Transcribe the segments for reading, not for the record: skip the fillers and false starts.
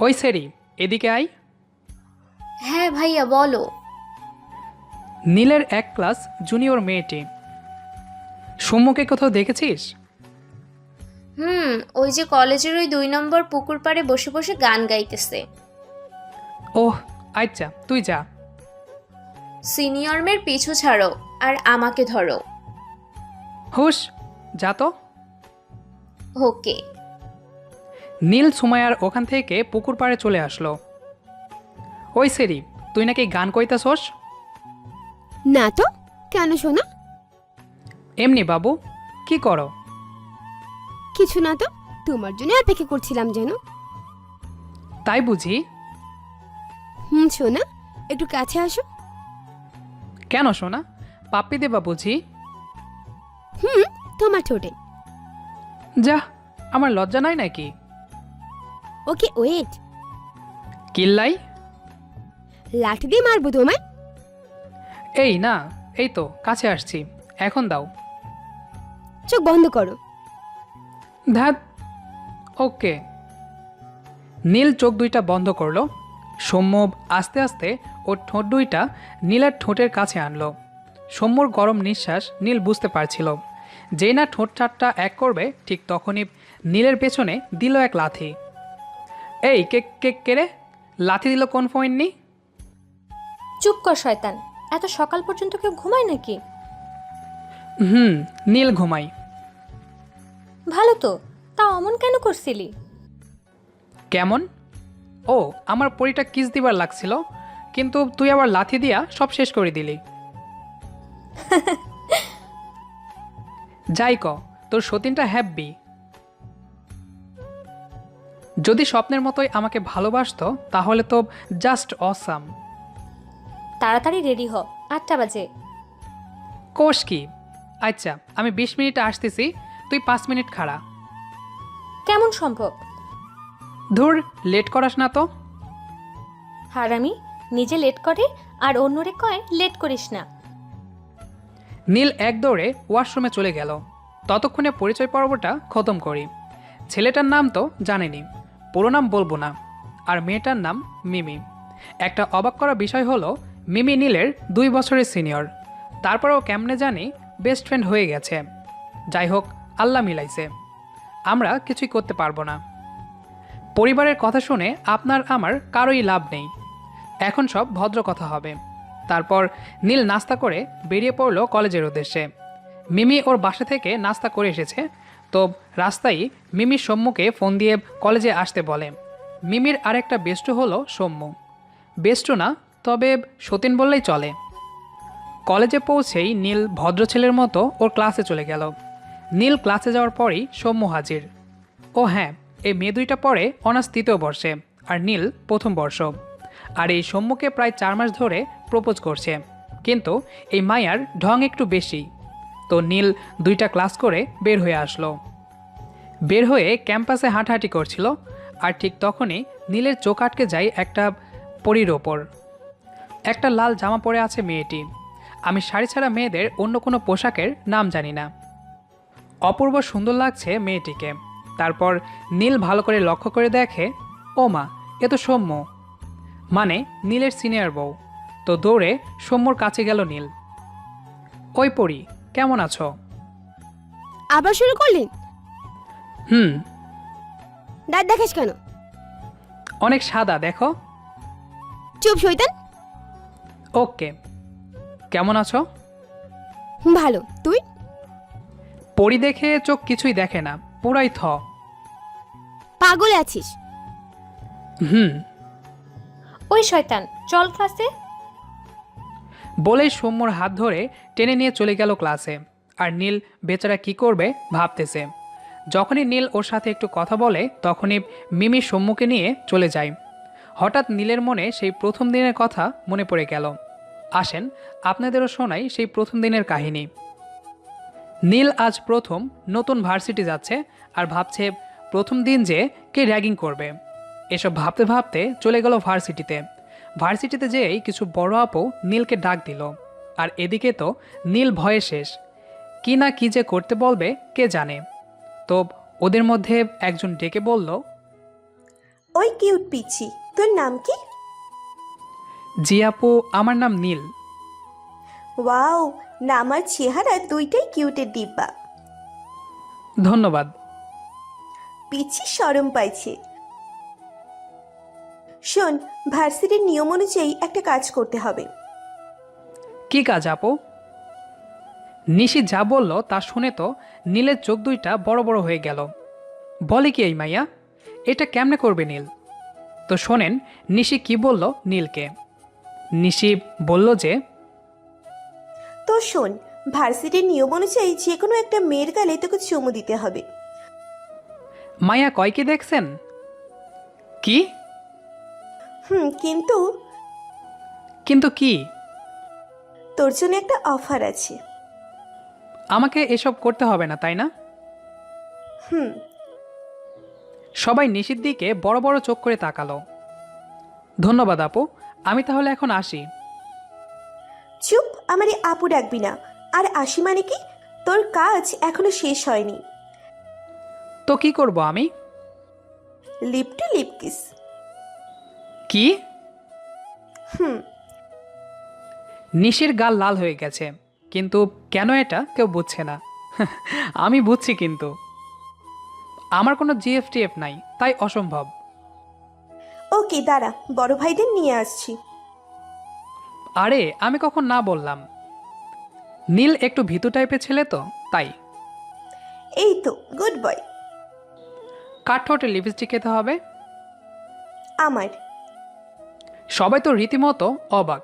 ওই সেরি, এদিকে আয়। হ্যাঁ ভাইয়া বলো। নীলের এক ক্লাস জুনিয়র মেয়েটি। সৌম্যকে কোথাও দেখেছিস? হুম, ওই যে কলেজের ওই 2 নম্বর পুকুর পাড়ে বসে বসে গান গাইতেছে। ওহ, আচ্ছা তুই যা। সিনিয়র মেয়ের পিছু ছাড়ো আর আমাকে ধরো। হুশ, যা তো। ওকে। নীল সুমাইয়ার ওখান থেকে পুকুর পাড়ে চলে আসলো। ওই সেরি, তুই নাকি গান কইতাছস? না তো, কেন শোনা? এমনি বাবু, কি করো? কিছু না তো, তোমার জন্য অপেক্ষা করছিলাম যেন। তাই বুঝি? শোনা, একটু কাছে আসো। কেন শোনা, পাপ্পি দেবা বুঝি? তোমার ঠোঁটে। যা, আমার লজ্জা নাই নাকি? ওকে ওয়েট, কিল্লাই? লাঠি দিয়ে মারবো তোমায়। এই না, এই তো কাছে আসছি, এখন দাও। চোখ বন্ধ করো। ধ্যাত। ওকে। নীল চোখ দুইটা বন্ধ করলো। সৌম্য আস্তে আস্তে ওর ঠোঁট দুইটা নীলের ঠোঁটের কাছে আনলো। সৌম্যর গরম নিঃশ্বাস নীল বুঝতে পারছিল। যেই না ঠোঁট চারটা এক করবে ঠিক তখনই নীলের পেছনে দিল এক লাথি। এই কে কে কে রে? লাথি দিল কোন ফোননি? চুপ কর শয়তান, এত সকাল পর্যন্ত কেউ ঘুমায় নাকি? নীল ঘুমাই। ভালো তো, তা অমন কেন করছিলি? কেমন? ও, আমার পরিটা কিস দিবার লাগছিল, কিন্তু তুই আবার লাথি দিয়া সব শেষ করে দিলি। যাই ক, তোর সতীনটা হ্যাপি। যদি স্বপ্নের মতোই আমাকে ভালোবাসতো তাহলে তো জাস্ট অসাম। তাড়াতাড়ি রেডি হ, 8টা বাজে। কোষ কি? আচ্ছা, আমি 20 মিনিটে আসতেছি, তুই 5 মিনিট খাড়া। কেমন সম্ভব? ধুর, লেট করাস না তো। হারামি, নিজে লেট করে আর অন্যরে কয় লেট করিস না। নীল এক দৌড়ে ওয়াশরুমে চলে গেল। ততক্ষণে পরিচয় পর্বটা খতম করি। ছেলেটার নাম তো জানেনি, পুরো নাম বলবো না। আর মেয়েটার নাম মিমি। একটা অবাক করা বিষয় হলো, মিমি নীলের 2 বছরের সিনিয়র। তারপরেও কেমনে জানি বেস্ট ফ্রেন্ড হয়ে গেছে। যাই হোক, আল্লাহ মিলাইছে, আমরা কিছুই করতে পারবো না। পরিবারের কথা শুনে আপনার আমার কারোই লাভ নেই। এখন সব ভদ্র কথা হবে। তারপর নীল নাস্তা করে বেরিয়ে পড়ল কলেজের উদ্দেশ্যে। মিমি ওর বাসা থেকে নাস্তা করে এসেছে, তো রাস্তায় মিমির সৌম্যকে ফোন দিয়ে কলেজে আসতে বলে। মিমির আরেকটা বেস্ট হলো সৌম্য। বেস্ট না, তবে সতীন বললেই চলে। কলেজে পৌঁছেই নীল ভদ্র ছেলের মতো ওর ক্লাসে চলে গেল। নীল ক্লাসে যাওয়ার পরই সৌম্য হাজির। ও হ্যাঁ, এই মেয়ে দুইটা পড়ে অনার্স 3য় বর্ষে, আর নীল প্রথম বর্ষ। আর এই সৌম্যকে প্রায় 4 মাস ধরে প্রপোজ করছে, কিন্তু এই মায়ার ঢং একটু বেশি। তো নীল 2টা ক্লাস করে বের হয়ে আসলো। বের হয়ে ক্যাম্পাসে হাঁটাহাঁটি করছিল, আর ঠিক তখনই নীলের চোখ আটকে যায় একটা পরীর ওপর। একটা লাল জামা পরে আছে মেয়েটি। আমি শাড়ি ছাড়া মেয়েদের অন্য কোনো পোশাকের নাম জানি না। অপূর্ব সুন্দর লাগছে মেয়েটিকে। তারপর নীল ভালো করে লক্ষ্য করে দেখে, ও মা, এ তো সৌম্য, মানে নীলের সিনিয়র বউ। তো দৌড়ে সৌম্যর কাছে গেল নীল। ওই পরি, কেমন আছো? আবার শুরু করলেন? হুম। দাঁত দেখাস কেন? অনেক সাদা দেখো। চুপ শয়তান। ওকে। কেমন আছো? ভালো, তুই? পরি দেখে চোখ কিছুই দেখে না, পুরাই থ। পাগল আছিস? হুম। ওই শয়তান, চল ক্লাসে। বলেই সৌম্যর হাত ধরে টেনে নিয়ে চলে গেল ক্লাসে। আর নীল বেচারা কি করবে ভাবতেছে। যখনই নীল ওর সাথে একটু কথা বলে তখনই মিমি সৌম্যকে নিয়ে চলে যায়। হঠাৎ নীলের মনে সেই প্রথম দিনের কথা মনে পড়ে গেল। আসেন, আপনাদেরও শোনাই সেই প্রথম দিনের কাহিনী। নীল আজ প্রথম নতুন ভার্সিটি যাচ্ছে, আর ভাবছে প্রথম দিন যে কে র্যাগিং করবে। এসব ভাবতে ভাবতে চলে গেল ভার্সিটিতে। ভার্সিটিতে যেয়েই কিছু বড় আপু নীলকে ডাক দিল। আর এদিকে তো নীল ভয়ে শেষ, কি না কি যে করতে বলবে কে জানে। তো ওদের মধ্যে একজন ডেকে বলল, ওই কিউট পিচ্ছি, তোর নাম কি? জি আপু, আমার নাম নীল। ওয়াও, নাম আর চেহারা দুইটাই কিউটের ডিব্বা। ধন্যবাদ। পিচ্ছি শরম পাইছে। শোন, ভার্সিটির নিয়ম অনুযায়ী একটা কাজ করতে হবে। কি কাজ আপু? নিশি যা বলল তা শুনে তো নীলের চোখ দুইটা বড় বড় হয়ে গেল। বলে কি এই মাইয়া, এটা কেমনে করবে নীল? তো শোনেন নিশি কি বলল নীলকে। নিশি বলল যে, তো শোন, ভার্সিটির নিয়ম অনুযায়ী যে কোনো একটা মেয়ের গালে তোকে চুমু দিতে হবে। মাইয়া কয় কি দেখছেন? কি? কিন্তু কিন্তু কি? তোর জন্য একটা অফার আছে। আমাকে এসব করতে হবে না, তাই না? হুম। সবাই নিশির দিকে বড় বড় চোখ করে তাকালো। ধন্যবাদ আপু, আমি তাহলে এখন আসি। চুপ, আমারে আপু ডাকবি না। আর আসি মানে কি? তোর কাজ এখনো শেষ হয়নি। তো কি করব আমি? Lip to lip kiss. কি? হুম। নিশির গাল লাল হয়ে গেছে, কিন্তু কেন এটা কেউ বুঝছে না। আমি বুঝছি, কিন্তু আমার কোনো জিএফটিএফ নাই, তাই অসম্ভব। ওকে দাঁড়া, বড় ভাইদের নিয়ে আসছি। আরে আমি কখন না বললাম? নীল একটু ভীতু টাইপের ছেলে তো, তাই। এই তো গুড বয়। কার ঠোঁটে লিপস্টিক খেতে হবে? আমার। সবাই তো রীতিমতো অবাক,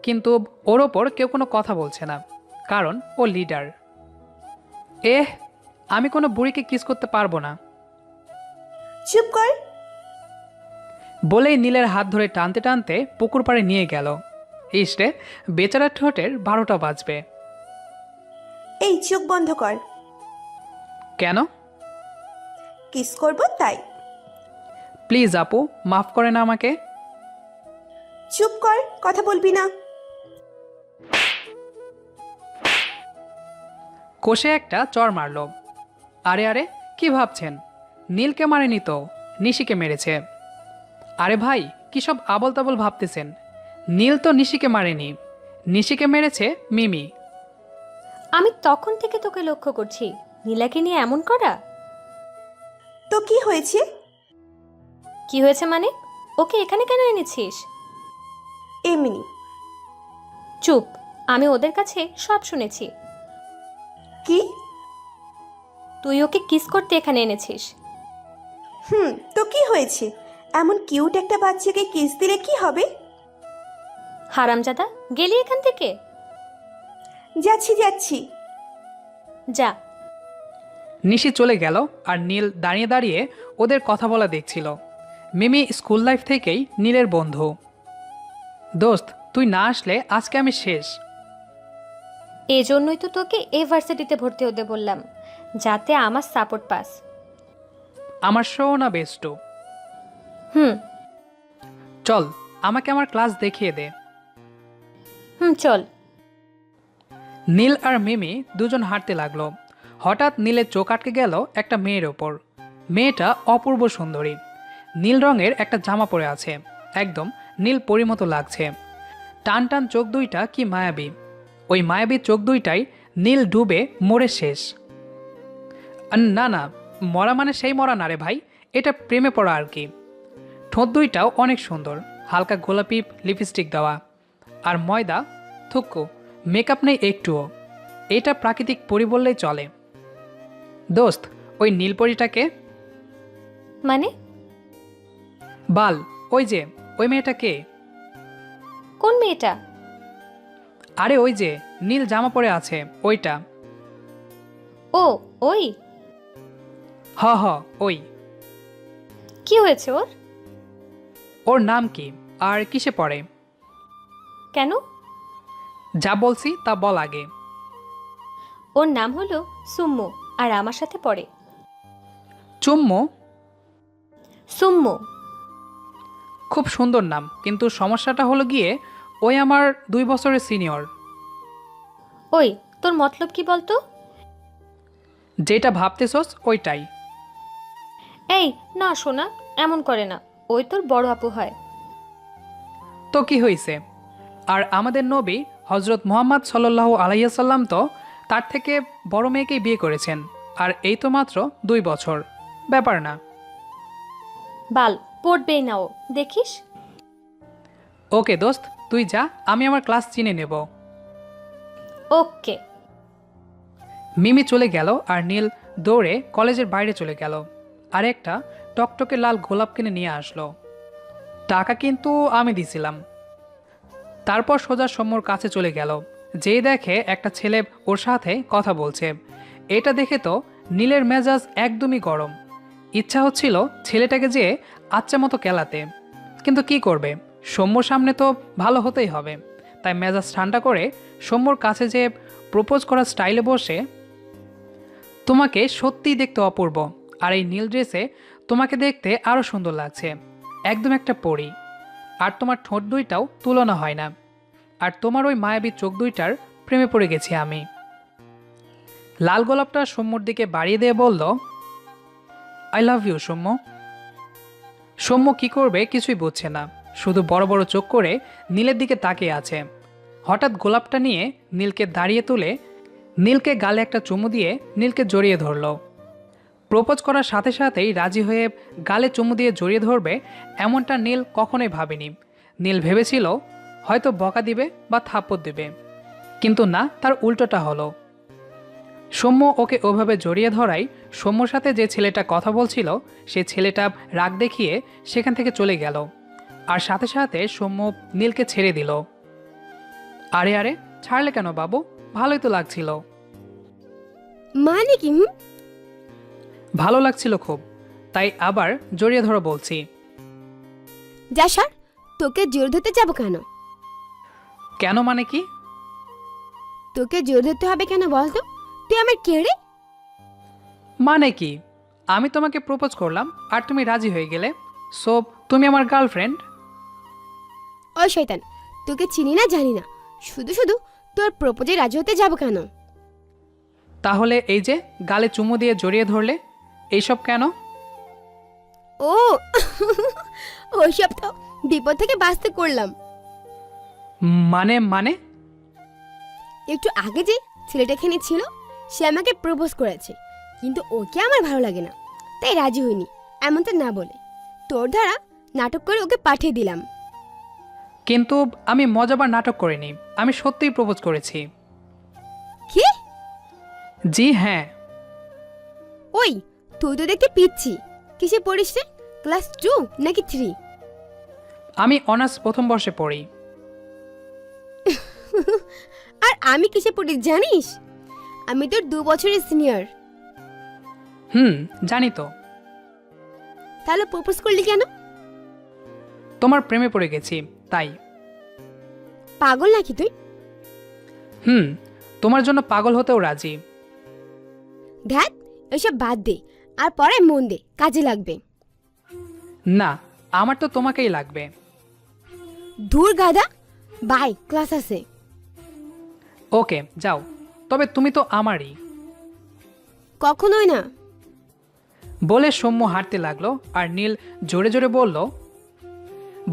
কিন্তু ওর ওপর কেউ কোনো কথা বলছে না, কারণ ও লিডার। আমি কোনো বুড়িকে কিস করতে পারবো না। চুপ কর। বলেই নীলের হাত ধরে টানতে টানতে পুকুর পাড়ে নিয়ে গেল। ইসরে, বেচারার ঠোঁটের 12টা বাজবে। এই চোখ বন্ধ কর। কেন? কিস করব তাই। প্লিজ আপু, মাফ করে না আমাকে। চুপ কর, কথা বলবি না। কষে একটা চর মারল। আরে আরে, কি ভাবছেন? নীলকে মারেনি তো, নিশিকে মেরেছে। আরে ভাই, কি সব আবল তাবল ভাবতেছেন? নীল তো নিশিকে মারেনি, নিশিকে মেরেছে মিমি। আমি তখন থেকে তোকে লক্ষ্য করছি, নীলাকে নিয়ে এমন করা। তো কি হয়েছে? কি হয়েছে মানে? ওকে এখানে কেন এনেছিস? এমনি। চুপ, আমি ওদের কাছে সব শুনেছি। কি? তুই ওকে কিস করতে এখানে এনেছিস। তো কি হয়েছে? এমন কিউট একটা বাচ্চাকে কিস দিলে কি হবে? হারামজাদা, গেলি এখান থেকে। যাচ্ছি যাচ্ছি। যা। নিশি চলে গেল, আর নীল দাঁড়িয়ে দাঁড়িয়ে ওদের কথা বলা দেখছিল। মিমি স্কুল লাইফ থেকেই নীলের বন্ধু। দোস্ত, তুই না আসলে আজকে আমি শেষ। এজন্যই তো তোকে এই ভার্সিটিতে ভর্তি হতে বললাম, যাতে আমার সাপোর্ট পাস। আমার শো না বেস্টু। হুম। চল, আমাকে আমার ক্লাস দেখিয়ে দে। চল। নীল আর মিমি দুজন হাঁটতে লাগলো। হঠাৎ নীলের চোখ আটকে গেল একটা মেয়ের ওপর। মেয়েটা অপূর্ব সুন্দরী, নীল রঙের একটা জামা পরে আছে, একদম নীল পরীর মতো লাগছে। টান টান চোখ দুইটা কি মায়াবী। ওই মায়াবী চোখ দুইটাই নীল ডুবে মরে শেষ। না না, মরা মানে সেই মরা না রে ভাই, এটা প্রেমে পড়া আর কি। ঠোঁট দুইটাও অনেক সুন্দর, হালকা গোলাপি লিপস্টিক দেওয়া, আর ময়দা থুক্কু, মেকআপ নেই একটুও। এটা প্রাকৃতিক পরি বললেই চলে। দোস্ত, ওই নীলপরিটাকে? মানে? বাল, ওই যে ওই মেয়েটা কে? কোন মেয়েটা? আরে ওই যে নীল জামা পরে আছে, ওইটা। ও, ওই? হ হ, ওই। কি হয়েছে ওর? ওর নাম কি আর কিসে পড়ে? কেন? যা বলছি তা বল আগে। ওর নাম হলো সুম্মু, আর আমার সাথে পড়ে। চুম্মু? সুম্মু। খুব সুন্দর নাম, কিন্তু সমস্যাটা হলো গিয়ে ওই আমার 2 বছরের সিনিয়র। ওই, তোর মতলব কি বলতো? যেটা ভাবতেছস ওইটাই। এই না, শোনা, এমন করে না। ওই তোর বড় আপু হয়। তো কি হয়েছে? আর আমাদের নবী হজরত মুহাম্মদ সাল্লাল্লাহু আলাইহি সাল্লাম তো তার থেকে বড় মেয়েকেই বিয়ে করেছেন, আর এই তো মাত্র 2 বছর, ব্যাপার না। বাল পড়বেই না ও, দেখিস। ওকে দোস্ত, তুই যা, আমি আমার ক্লাস চিনে নেব। ওকে। মিমি চলে গেল আর নীল দৌড়ে কলেজের বাইরে চলে গেল আর একটা টকটকে লাল গোলাপ কিনে নিয়ে আসলো। টাকা কিন্তু আমি দিছিলাম। তারপর সোজা সৌম্যর কাছে চলে গেল, যেই দেখে একটা ছেলে ওর সাথে কথা বলছে। এটা দেখে তো নীলের মেজাজ একদমই গরম। ইচ্ছা হচ্ছিল ছেলেটাকে যেয়ে আচ্ছা মতো কেলাতে, কিন্তু কি করবে, সৌম্যর সামনে তো ভালো হতেই হবে। তাই মেজাজ ঠান্ডা করে সৌম্যর কাছে যে প্রপোজ করার স্টাইলে বসে, তোমাকে সত্যিই দেখতে অপূর্ব, আর এই নীল ড্রেসে তোমাকে দেখতে আরও সুন্দর লাগছে, একদম একটা পরী। আর তোমার ঠোঁট দুইটাও তুলনা হয় না, আর তোমার ওই মায়াবী চোখ দুইটার প্রেমে পড়ে গেছি আমি। লাল গোলাপটা সৌম্যর দিকে বাড়িয়ে দিয়ে বলল, I love you Soumya. Soumya কি করবে কিছুই বুঝছে না, শুধু বড় বড় চোখ করে নীলের দিকে তাকিয়ে আছে। হঠাৎ গোলাপটা নিয়ে নীলকে দাঁড়িয়ে তুলে নীলকে গালে একটা চুমু দিয়ে নীলকে জড়িয়ে ধরল। প্রপোজ করার সাথে সাথেই রাজি হয়ে গালে চুমু দিয়ে জড়িয়ে ধরবে এমনটা নীল কখনোই ভাবেনি। নীল ভেবেছিল হয়তো বকা দিবে বা থাপ্পড় দেবে, কিন্তু না, তার উল্টোটা হলো। সৌম্য ওকে ওভাবে জড়িয়ে ধরায় সৌম্যর সাথে যে ছেলেটা কথা বলছিল সে ছেলেটা রাগ দেখিয়ে সেখান থেকে চলে গেল, আর সাথে সাথে সৌম্য নীলকে ছেড়ে দিল। আরে আরে, ছাড়লে কেন বাবু? ভালোই তো লাগছিল। মানে কি? ভালো লাগছিল খুব, তাই আবার জড়িয়ে ধরো বলছি। যা সর, তোকে জোর ধরতে যাবো কেন? কেন মানে কি? তোকে জোর ধরতে হবে কেন বলতো? তুই আমার কে রে? মানে কি? আমি তোমাকে প্রপোজ করলাম আর তুমি রাজি হয়ে গেলে, সো তুমি আমার গার্লফ্রেন্ড। ও শয়তান, তোকে চিনি না জানি না, শুধু শুধু তোর প্রপোজে রাজি হতে যাবো কেন? তাহলে এই যে গালে চুমু দিয়ে জড়িয়ে ধরলে, এইসব কেন? ও ওইসব তো বিপদ থেকে বাঁচতে করলাম। মানে মানে একটু আগে যে ছেলেটা এখানে ছিল সে আমাকে প্রপোজ করেছে, কিন্তু ওকে আমার ভালো লাগে না, তাই রাজি হইনি এমনটা না বলে তোর দ্বারা নাটক করে ওকে পাঠিয়ে দিলাম। কিন্তু আমি মজাবার নাটক করিনি, আমি সত্যিই প্রপোজ করেছি। কি? জি হ্যাঁ। ওই তুই তো দেখতে পিচ্ছি, কিসে পড়িস রে? ক্লাস 2 নাকি 3? আমি অনার্স প্রথম বর্ষে পড়ি। আর আমি কিসে পড়ি জানিস? আমি তোর 2 বছরের সিনিয়র। জানি তো। তাহলে প্রপোজ করলি কেন? তোমার প্রেমে পড়ে গেছি তাই। পাগল নাকি তুই? তোমার জন্য পাগল হতেও রাজি। ধ্যাত, এসব বাদ দে আর পড়ায় মন দে, কাজে লাগবে। না, আমার তো তোমাকেই লাগবে। ধুর গাধা, বাই, ক্লাস আছে। ওকে যাও, তবে তুমি তো আমারই। কখনোই না। বলে সৌম্য হাঁটতে লাগলো আর নীল জোরে জোরে বলল,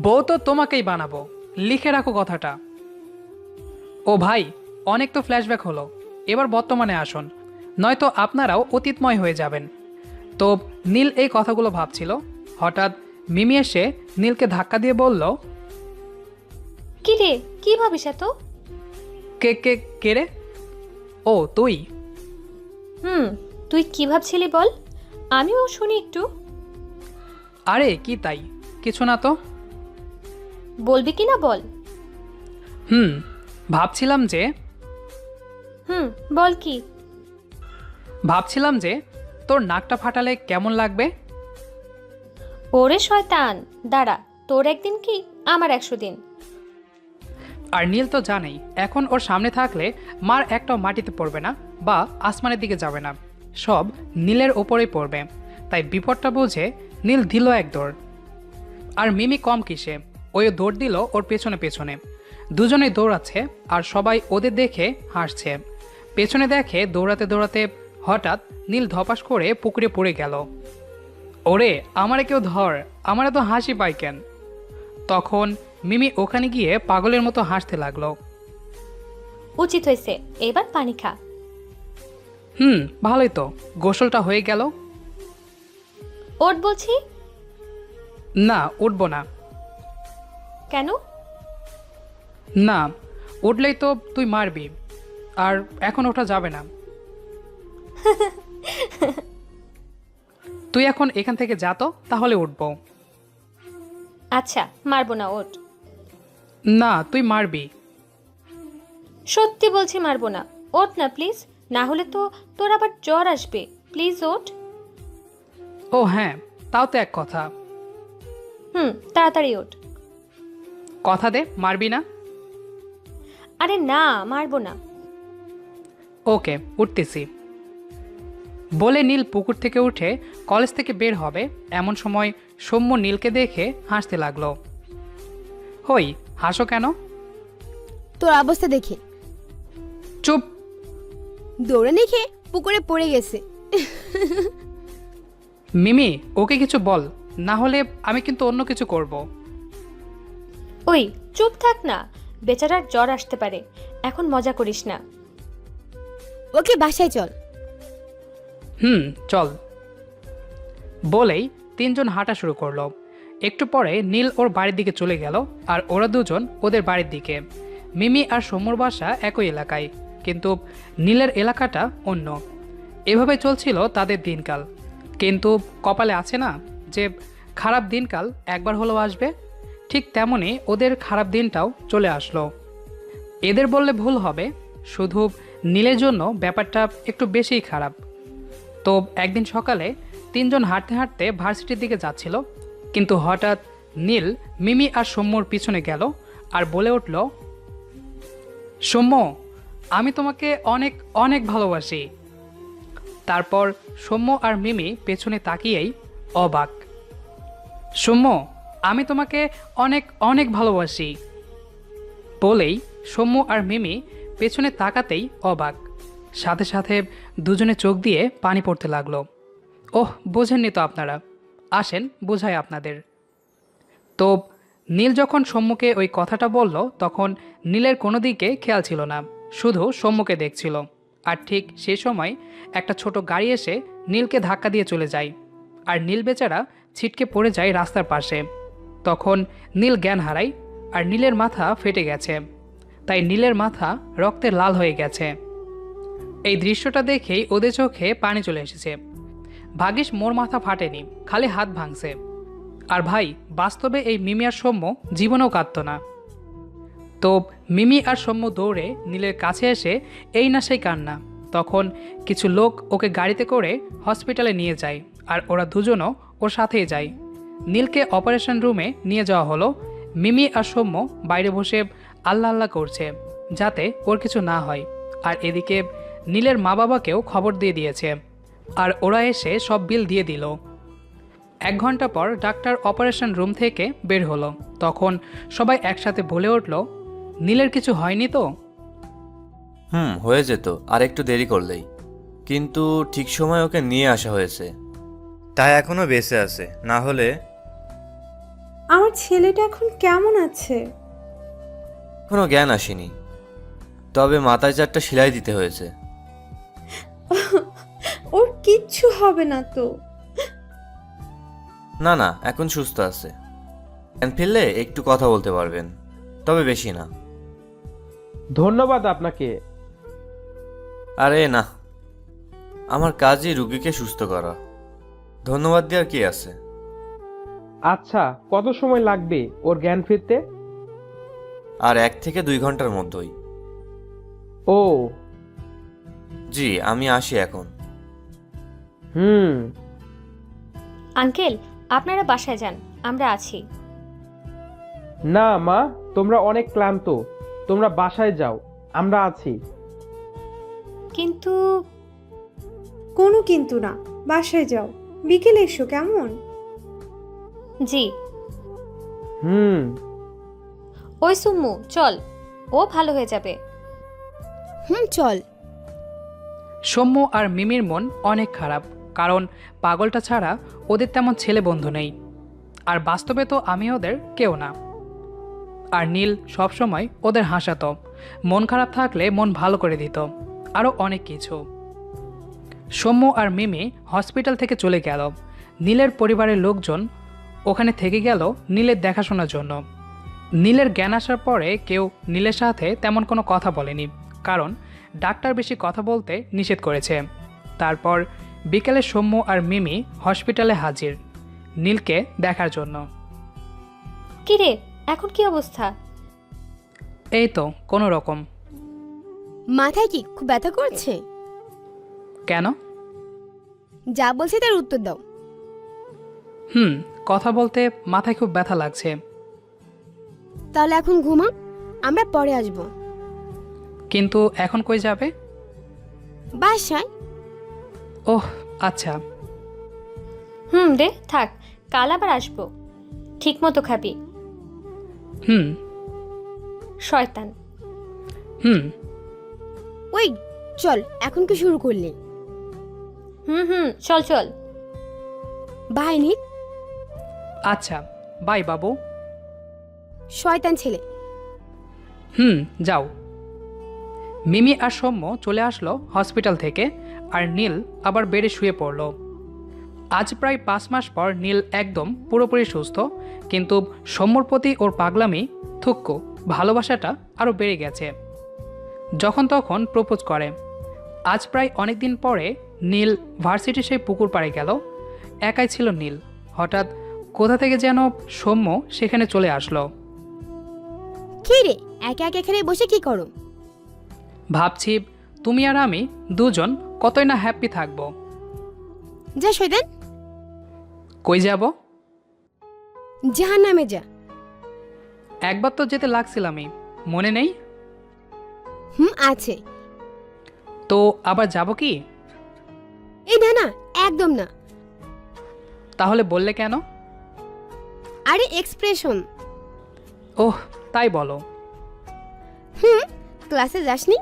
বউ তো তোমাকেই বানাবো, লিখে রাখো কথাটা। ও ভাই, অনেক তো ফ্ল্যাশব্যাক হলো, এবার বর্তমানে আসুন, নয়তো আপনারাও অতীতময় হয়ে যাবেন। তো নীল এই কথাগুলো ভাবছিল, হঠাৎ মিমি এসে নীলকে ধাক্কা দিয়ে বলল, কি রে, কি ভাবিস এত? কে কে কে রে? ও তুই? তুই কি ভাবছিলি বল, আমিও শুনি একটু। আরে কি তাই, কিছু না তো। বলবি কি না বল। ভাবছিলাম যে বল কি। ভাবছিলাম যে তোর নাকটা ফাটালে কেমন লাগবে। ওরে শয়তান, দাঁড়া, তোর একদিন কি আমার 100 দিন। আর নীল তো জানেই এখন ওর সামনে থাকলে মার একটাও মাটিতে পড়বে না বা আসমানের দিকে যাবে না, সব নীলের ওপরেই পড়বে। তাই বিপদটা বুঝে নীল দিল এক দৌড়। আর মিমি কম কিসে, ওই দৌড় দিল ওর পেছনে পেছনে। দুজনেই দৌড়াচ্ছে আর সবাই ওদের দেখে হাসছে। পেছনে দেখে দৌড়াতে দৌড়াতে হঠাৎ নীল ধপাস করে পুকুরে পড়ে গেল। ওরে আমারে কেউ ধর, আমার এত হাসি পায় কেন? তখন মিমি ওখানে গিয়ে পাগলের মতো হাসতে লাগলো। উচিত হয়েছে, এবার পানি খা। ভালোই তো, গোসলটা হয়ে গেল। ওঠ বলছি। না, উঠবো না। কেন? না, উঠলেই তো তুই মারবি, আর এখন ওঠা যাবে না। তুই এখন এখান থেকে যা তো, তাহলে উঠবো। আচ্ছা, মারবো না, ওঠ। না, তুই মারবি। সত্যি বলছি মারবো না, ওঠ না প্লিজ, না হলে তো তোর আবার জ্বর আসবে। প্লিজ ওঠ। ও হ্যাঁ, তাও তো এক কথা। তাড়াতাড়ি ওঠ। কথা দে, মারবি না। আরে না, মারবো না। ওকে, উঠতেছি। বলে নীল পুকুর থেকে উঠে কলেজ থেকে বের হবে এমন সময় সৌম্য নীলকে দেখে হাসতে লাগলো। হই, হাসো কেন? তোর অবস্থা দেখে। চুপ। দৌড়ে দেখে পুকুরে পড়ে গেছে। মিমি, ওকে কিছু বল, না হলে আমি কিন্তু অন্য কিছু করব। ওই চুপ থাক না, বেচারার জ্বর আসতে পারে, এখন মজা করিস না। ওকে বাসায় চল। চল। বলেই তিনজন হাঁটা শুরু করলো। একটু পরে নীল ওর বাড়ির দিকে চলে গেল, আর ওরা দুজন ওদের বাড়ির দিকে। মিমি আর সৌম্যর বাসা একই এলাকায়, কিন্তু নীলের এলাকাটা অন্য। এভাবে চলছিল তাদের দিনকাল। কিন্তু কপালে আছে না যে খারাপ দিনকাল একবার হলেও আসবে, ঠিক তেমনই ওদের খারাপ দিনটাও চলে আসলো। এদের বললে ভুল হবে, শুধু নীলের জন্য ব্যাপারটা একটু বেশিই খারাপ। তো একদিন সকালে তিনজন হাঁটতে হাঁটতে ভার্সিটির দিকে যাচ্ছিল, কিন্তু হঠাৎ নীল মিমি আর সৌম্যর পিছনে গেল আর বলে উঠল, সৌম্য, আমি তোমাকে অনেক অনেক ভালোবাসি। তারপর সৌম্য আর মিমি পেছনে তাকিয়েই অবাক। সৌম্য, আমি তোমাকে অনেক অনেক ভালোবাসি বলেই সৌম্য আর মিমি পেছনে তাকাতেই অবাক। সাথে সাথে দুজনে চোখ দিয়ে পানি পড়তে লাগলো। ওহ, বোঝেননি তো আপনারা, আসেন বোঝাই আপনাদের। তো নীল যখন সৌম্যকে ওই কথাটা বলল, তখন নীলের কোনো দিকে খেয়াল ছিল না, শুধু সৌম্যকে দেখছিল। আর ঠিক সে সময় একটা ছোট গাড়ি এসে নীলকে ধাক্কা দিয়ে চলে যায়, আর নীল বেচারা ছিটকে পড়ে যায় রাস্তার পাশে। তখন নীল জ্ঞান হারায়, আর নীলের মাথা ফেটে গেছে, তাই নীলের মাথা রক্তে লাল হয়ে গেছে। এই দৃশ্যটা দেখেই ওদের চোখে পানি চলে এসেছে। ভাগ্যিস মোর মাথা ফাটেনি, খালি হাত ভাঙছে। আর ভাই, বাস্তবে এই মিমি আর সৌম্য জীবনেও কাঁদত না। তো মিমি আর সৌম্য দৌড়ে নীলের কাছে এসে এই না সেই কান্না। তখন কিছু লোক ওকে গাড়িতে করে হসপিটালে নিয়ে যায়, আর ওরা দুজনও ওর সাথেই যায়। নীলকে অপারেশন রুমে নিয়ে যাওয়া হলো। মিমি আর সৌম্য বাইরে বসে আল্লাহ আল্লাহ করছে যাতে ওর কিছু না হয়, আর এদিকে নীলের মা বাবাকেও খবর দিয়ে দিয়েছে, আর ওরা এসে সব বিল দিয়ে দিল। 1 ঘন্টা পর ডাক্তার অপারেশন রুম থেকে বের হলো। তখন সবাই একসাথে বলে উঠল, নীলের কিছু হয়নি তো? হয়ে যেত আর একটু দেরি করলেই, কিন্তু ঠিক সময় ওকে নিয়ে আসা হয়েছে, তাই এখনো বেঁচে আছে, না হলে। আমার ছেলেটা এখন কেমন আছে? কোনো জ্ঞান আসেনি, তবে মাথায় 4টা সেলাই দিতে হয়েছে। ওর কিচ্ছু হবে না তো? না না, এখন সুস্থ আছে, জ্ঞান ফিরলে একটু কথা বলতে পারবেন, তবে বেশি না। ধন্যবাদ আপনাকে। আরে না, আমার কাজই রুগীকে সুস্থ করা, ধন্যবাদ দেওয়ার কি আছে। আচ্ছা, কত সময় লাগবে ওর জ্ঞান ফিরতে? আর 1 থেকে 2 ঘন্টার মধ্যেই। ও জি, আমি আসি এখন। আঙ্কেল, আপনারা বাসায় যান, আমরা আছি। না মা, তোমরা অনেক ক্লান্ত, তোমরা বাসায় যাও, আমরা আছি। কিন্তু কোনো কিন্তু না, বাসায় যাও, বিকেলে এসো কেমন? জি। ওই সুম্মু, চল, ও ভালো হয়ে যাবে। চল। সৌম্য আর মিমির মন অনেক খারাপ। কারণ পাগলটা ছাড়া ওদের তেমন ছেলে বন্ধু নেই, আর বাস্তবে তো আমি ওদের কেউ না। আর নীল সবসময় ওদের হাসাতো, মন খারাপ থাকলে মন ভালো করে দিত, আরও অনেক কিছু। সৌম্য আর মিমি হসপিটাল থেকে চলে গেল। নীলের পরিবারের লোকজন ওখানে থেকে গেল নীলের দেখাশোনার জন্য। নীলের জ্ঞান আসার পরে কেউ নীলের সাথে তেমন কোনো কথা বলেনি, কারণ ডাক্তার বেশি কথা বলতে নিষেধ করেছে। তারপর বিকেলে সৌম্য আর মিমি হসপিটালে হাজির নীলকে দেখার জন্য। কিরে, এখন কি অবস্থা? এই তো কোনো রকম। মাথায় কি খুব ব্যথা করছে? কেন? যা বলছি তার উত্তর দাও। কথা বলতে মাথায় খুব ব্যথা লাগছে। তাহলে এখন ঘুমা, আমরা পরে আসব। কিন্তু এখন কই যাবে? বাসায়। ওহ আচ্ছা। রে থাক, কাল আবার আসবো। ঠিক মতো খাবি। হুম শয়তান। হুম ওই চল, এখন কি শুরু করলি? চল চল। বাই নীল। আচ্ছা বাই বাবু। শয়তান ছেলে। যাও। মিমি আর সৌম্য চলে আসলো হসপিটাল থেকে, আর নীল আবার বেডে শুয়ে পড়ল। আজ প্রায় 5 মাস পর নীল একদম পুরোপুরি সুস্থ, কিন্তু সৌম্যর প্রতি ওর পাগলামি, থুক্কু ভালোবাসাটা আরও বেড়ে গেছে। যখন তখন প্রপোজ করে। আজ প্রায় অনেক দিন পরে নীল ভার্সিটির সেই পুকুর পাড়ে গেল। একাই ছিল নীল। হঠাৎ কোথা থেকে যেন সৌম্য সেখানে চলে আসলো। কি রে, একা একা এখানে বসে কি করো? ভাবছি তুমি আর আমি দুজন কতই না হ্যাপি থাকবো। যা শয়তান। কই যাব? জাহান্নামে যা। একবার তো যেতে লাগছিলামই, মনে নেই? আছে। তো আবার যাব কি? এই না না, একদম না। তাহলে বললে কেন? আরে এক্সপ্রেশন। ওহ তাই বলো। ক্লাসে যাসনি?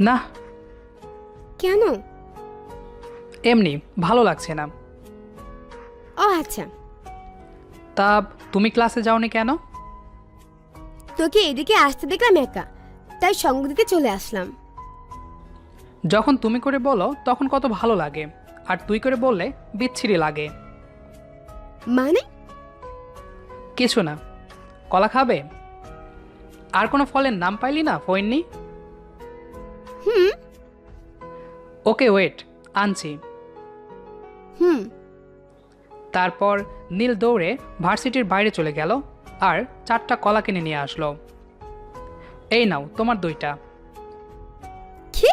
না। কেন? এমনি ভালো লাগছে না। ও আচ্ছা। তা তুমি ক্লাসে যাওনি কেন? তোকে এদিকে আসতে দেখলাম একা, তাই সঙ্গ দিতে চলে আসলাম। যখন তুমি করে বলো তখন কত ভালো লাগে, আর তুই করে বললে বিচ্ছিরি লাগে। মানে? কিছু না। কলা খাবে? আর কোনো ফলের নাম পাইলি না ফইননি? ওকে ওয়েট, আনছি। তারপর নীল দৌড়ে ভার্সিটির বাইরে চলে গেল আর 4টা কলা কিনে নিয়ে আসলো। এই নাও তোমার 2টা। কি?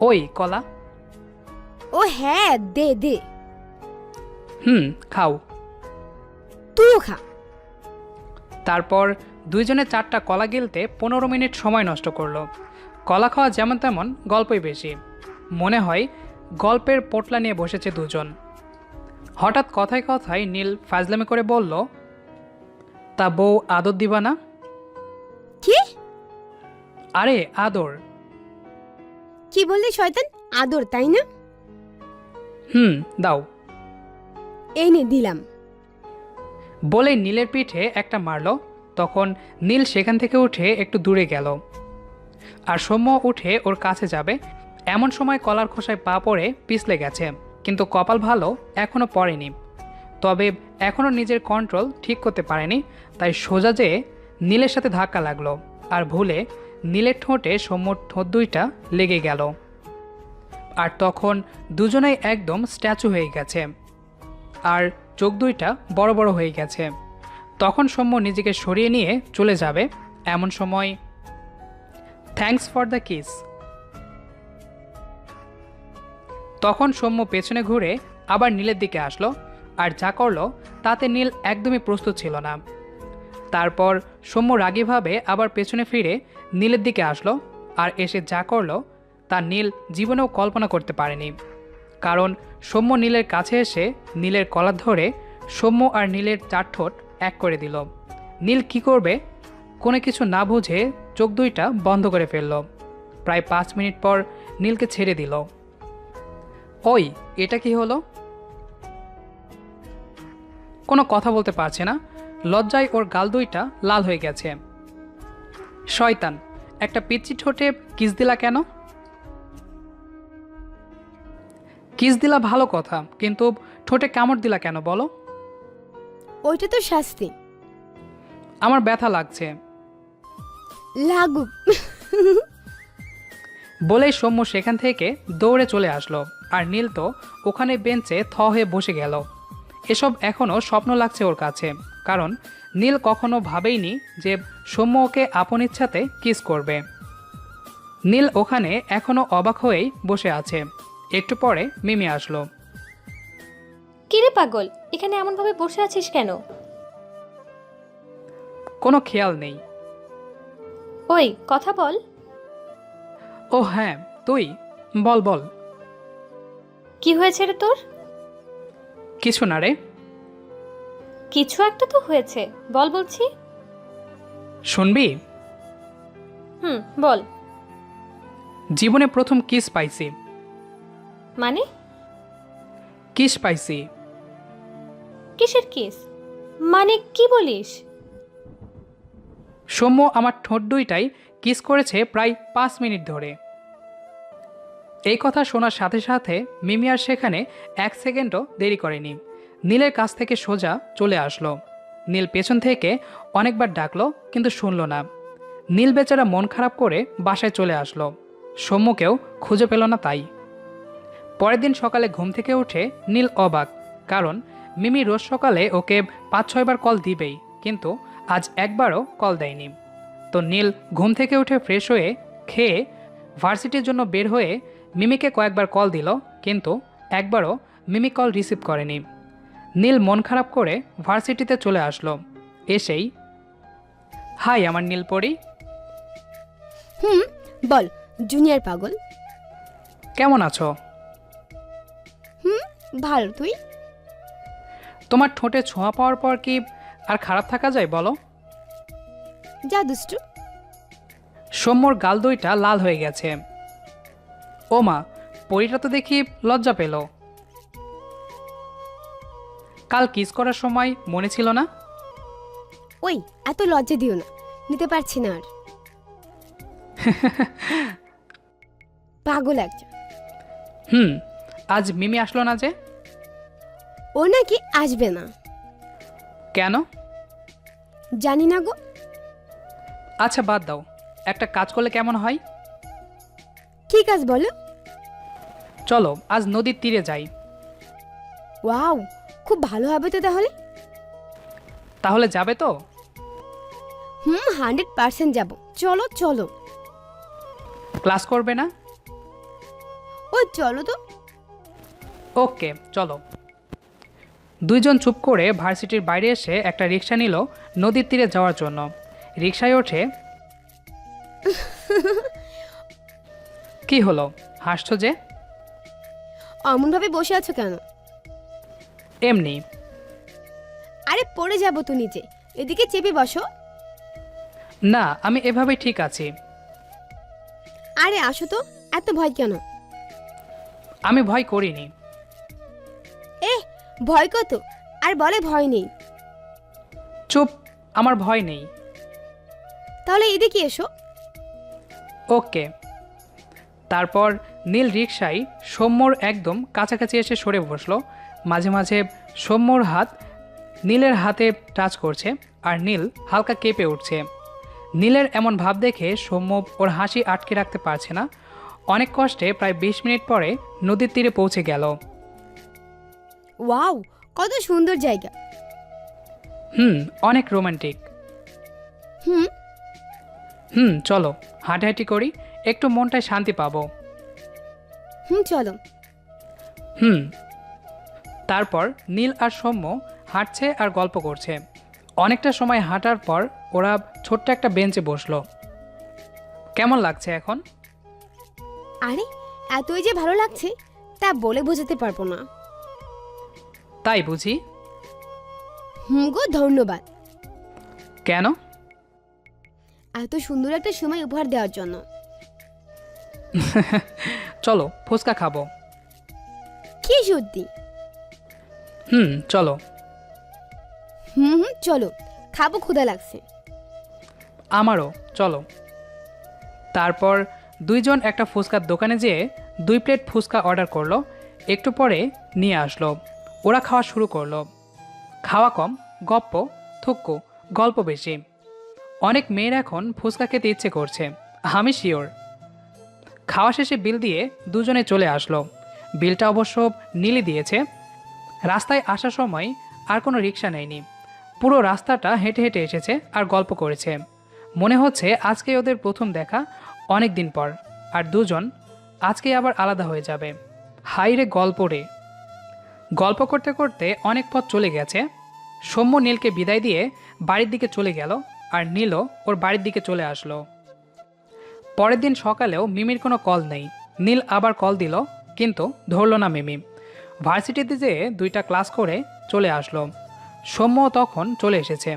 ওই কলা। ও হ্যাঁ, দে দে। খাও। তুইও খা। তারপর দুইজনে 4টা কলা গিলতে 15 মিনিট সময় নষ্ট করলো। কলা খাওয়া যেমন তেমন, গল্পই বেশি। মনে হয় গল্পের পোটলা নিয়ে বসেছে দুজন। হঠাৎ কথায় কথায় নীল ফাজলামি করে বলল, তা বউ আদর দিবা না? কি? আরে আদর। কি বললি শয়তান? আদর, তাই না? দাও। এই নে দিলাম। বলে নীলের পিঠে একটা মারল। তখন নীল সেখান থেকে উঠে একটু দূরে গেল, আর সৌম্য উঠে ওর কাছে যাবে এমন সময় কলার খোসায় পা পড়ে পিছলে গেছে, কিন্তু কপাল ভালো এখনও পড়েনি। তবে এখনও নিজের কন্ট্রোল ঠিক করতে পারেনি, তাই সোজা যেয়ে নীলের সাথে ধাক্কা লাগলো, আর ভুলে নীলের ঠোঁটে সৌম্যর ঠোঁট 2টা লেগে গেল। আর তখন দুজনেই একদম স্ট্যাচু হয়ে গেছে, আর চোখ 2টা বড় বড় হয়ে গেছে। তখন সৌম্য নিজেকে সরিয়ে নিয়ে চলে যাবে এমন সময়, থ্যাঙ্কস ফর দ্য কিস। তখন সৌম্য পেছনে ঘুরে আবার নীলের দিকে আসলো, আর যা করলো তাতে নীল একদমই প্রস্তুত ছিল না। তারপর সৌম্য রাগীভাবে আবার পেছনে ফিরে নীলের দিকে আসলো, আর এসে যা করলো তা নীল জীবনেও কল্পনা করতে পারেনি। কারণ সৌম্য নীলের কাছে এসে নীলের কলার ধরে সৌম্য আর নীলের 4 ঠোঁট এক করে দিল। নীল কি করবে কোনো কিছু না বুঝে চোখ 2টা বন্ধ করে ফেলল। প্রায় 5 মিনিট পর নীলকে ছেড়ে দিল। ওই, এটা কি হলো? কোনো কথা বলতে পারছে না, লজ্জায় ওর গাল দুইটা লাল হয়ে গেছে। শয়তান, একটা পিচ্চি ঠোঁটে কিস দিলা কেন? কিস দিলা ভালো কথা, কিন্তু ঠোঁটে কামড় দিলা কেন বলো? ওইটা তো শাস্তি। আমার ব্যথা লাগছে। লাগুক। বলেই সৌম্য সেখান থেকে দৌড়ে চলে আসলো, আর নীল তো ওখানে বেঞ্চে থ হয়ে বসে গেল। এসব এখনও স্বপ্ন লাগছে ওর কাছে, কারণ নীল কখনো ভাবেইনি যে সৌম্য ওকে আপন ইচ্ছাতে কিস করবে। নীল ওখানে এখনও অবাক হয়েই বসে আছে। একটু পরে মিমি আসলো। কিরে পাগল, এখানে এমনভাবে বসে আছিস কেন? কোনো খেয়াল নেই। ওই কথা বল। ও হ্যাঁ, তুই বল বল। কি হয়েছে রে তোর? কিছু না রে। কিছু একটা তো হয়েছে, বল বলছি। শুনবি? বল। জীবনে প্রথম কিস পাইছি। মানে? কিস পাইছি। কিসের কিস? মানে কি বলিস? সৌম্য আমার ঠোঁট দুইটাই কিস করেছে প্রায় 5 মিনিট ধরে। এই কথা শোনার সাথে সাথে মিমি আর সেখানে 1 সেকেন্ডও দেরি করেনি। নীলের কাছ থেকে সোজা চলে আসলো। নীল পেছন থেকে অনেকবার ডাকলো, কিন্তু শুনল না। নীল বেচারা মন খারাপ করে বাসায় চলে আসলো। সৌম্যকেও খুঁজে পেল না তাই। পরের দিন সকালে ঘুম থেকে উঠে নীল অবাক, কারণ মিমি রোজ সকালে ওকে 5-6 বার কল দিবেই, কিন্তু আজ একবারও কল দেয়নি। তো নীল ঘুম থেকে উঠে ফ্রেশ হয়ে খেয়ে ভার্সিটির জন্য বের হয়ে মিমিকে কয়েকবার কল দিল, কিন্তু একবারও মিমি কল রিসিভ করেনি। নীল মন খারাপ করে ভার্সিটিতে চলে আসলো। এসেই, হাই আমার নীলপরি। বল জুনিয়র পাগল। কেমন আছো? ভালো, তুই? তোমার ঠোঁটে ছোঁয়া পাওয়ার পর কি আর খারাপ থাকা যায় বলো? যা দুষ্টু। সৌম্যর গাল দুইটা লাল হয়ে গেছে। ও মা, পরিটা তো দেখি লজ্জা পেল। কাল কিস করার সময় মনে ছিল না? ওই এত লজ্জা দিও না, নিতে পারছি না আর। পাগল একটা। আজ মিমি আসলো না যে? ও নাকি আসবে না। কেন? জানি না গো। আচ্ছা বাদ দাও, একটা কাজ করলে কেমন হয়? কি কাজ বলো? চলো আজ নদীর তীরে যাই। ওয়াও, খুব ভালো হবে তো তাহলে। তাহলে যাবে তো? 100% যাব। চলো চলো। ক্লাস করবে না? ও চলো তো। ওকে চলো। দুইজন চুপ করে ভার্সিটির বাইরে এসে একটা রিক্সা নিল নদীর তীরে যাওয়ার জন্য। রিক্সায় ওঠে। কি হলো, হাসছো যে? অমনভাবে বসে আছো কেন? এমনি। আরে পড়ে যাবো তো নিচে, এদিকে চেপে বসো। না, আমি এভাবেই ঠিক আছি। আরে আসো তো, এত ভয় কেন? আমি ভয় করিনি। ভয় কত, আর বলে ভয় নেই। চুপ, আমার ভয় নেই। তাহলে এদিকে এসো। ওকে। তারপর নীল রিকশায় সৌম্যর একদম কাছাকাছি এসে সরে বসলো। মাঝে মাঝে সৌম্যর হাত নীলের হাতে টাচ করছে, আর নীল হালকা কেঁপে উঠছে। নীলের এমন ভাব দেখে সৌম্য ওর হাসি আটকে রাখতে পারছে না। অনেক কষ্টে প্রায় 20 মিনিট পরে নদীর তীরে পৌঁছে গেল। ওয়াও, কত সুন্দর জায়গা। অনেক রোমান্টিক। চলো হাঁটাহাঁটি করি, একটু মনটায় শান্তি পাবো। চলো। তারপর নীল আর সৌম্য হাঁটছে আর গল্প করছে। অনেকটা সময় হাঁটার পর ওরা ছোট্ট একটা বেঞ্চে বসলো। কেমন লাগছে এখন? আরে এতই যে ভালো লাগছে তা বলে বোঝাতে পারবো না। তাই বুঝি? গো ধন্যবাদ। কেন? এত সুন্দর একটা সময় উপহার দেওয়ার জন্য। চলো ফুচকা খাবো। কি সত্যি? চলো। চলো, খাবো, ক্ষুধা লাগছে। আমারও, চলো। তারপর দুইজন একটা ফুচকার দোকানে যেয়ে 2 প্লেট ফুচকা অর্ডার করলো। একটু পরে নিয়ে আসলো। ওরা খাওয়া শুরু করলো। খাওয়া কম, গপ্প, থুক্কু, গল্প বেশি। অনেক মেয়ের এখন ফুচকা খেতে ইচ্ছে করছে, আমি শিওর। খাওয়া শেষে বিল দিয়ে দুজনে চলে আসলো। বিলটা অবশ্য নীলই দিয়েছে। রাস্তায় আসার সময় আর কোনো রিক্সা নেয়নি। পুরো রাস্তাটা হেঁটে হেঁটে এসেছে আর গল্প করেছে। মনে হচ্ছে আজকে ওদের প্রথম দেখা অনেক দিন পর। আর দুজন আজকে আবার আলাদা হয়ে যাবে। হাই রে গল্প রে। গল্প করতে করতে অনেক পথ চলে গেছে। সৌম্য নীলকে বিদায় দিয়ে বাড়ির দিকে চলে গেল, আর নীলও ওর বাড়ির দিকে চলে আসলো। পরের দিন সকালেও মিমির কোনো কল নেই। নীল আবার কল দিল, কিন্তু ধরল না মিমি। ভার্সিটিতে যেয়ে 2টা ক্লাস করে চলে আসলো। সৌম্য তখন চলে এসেছে।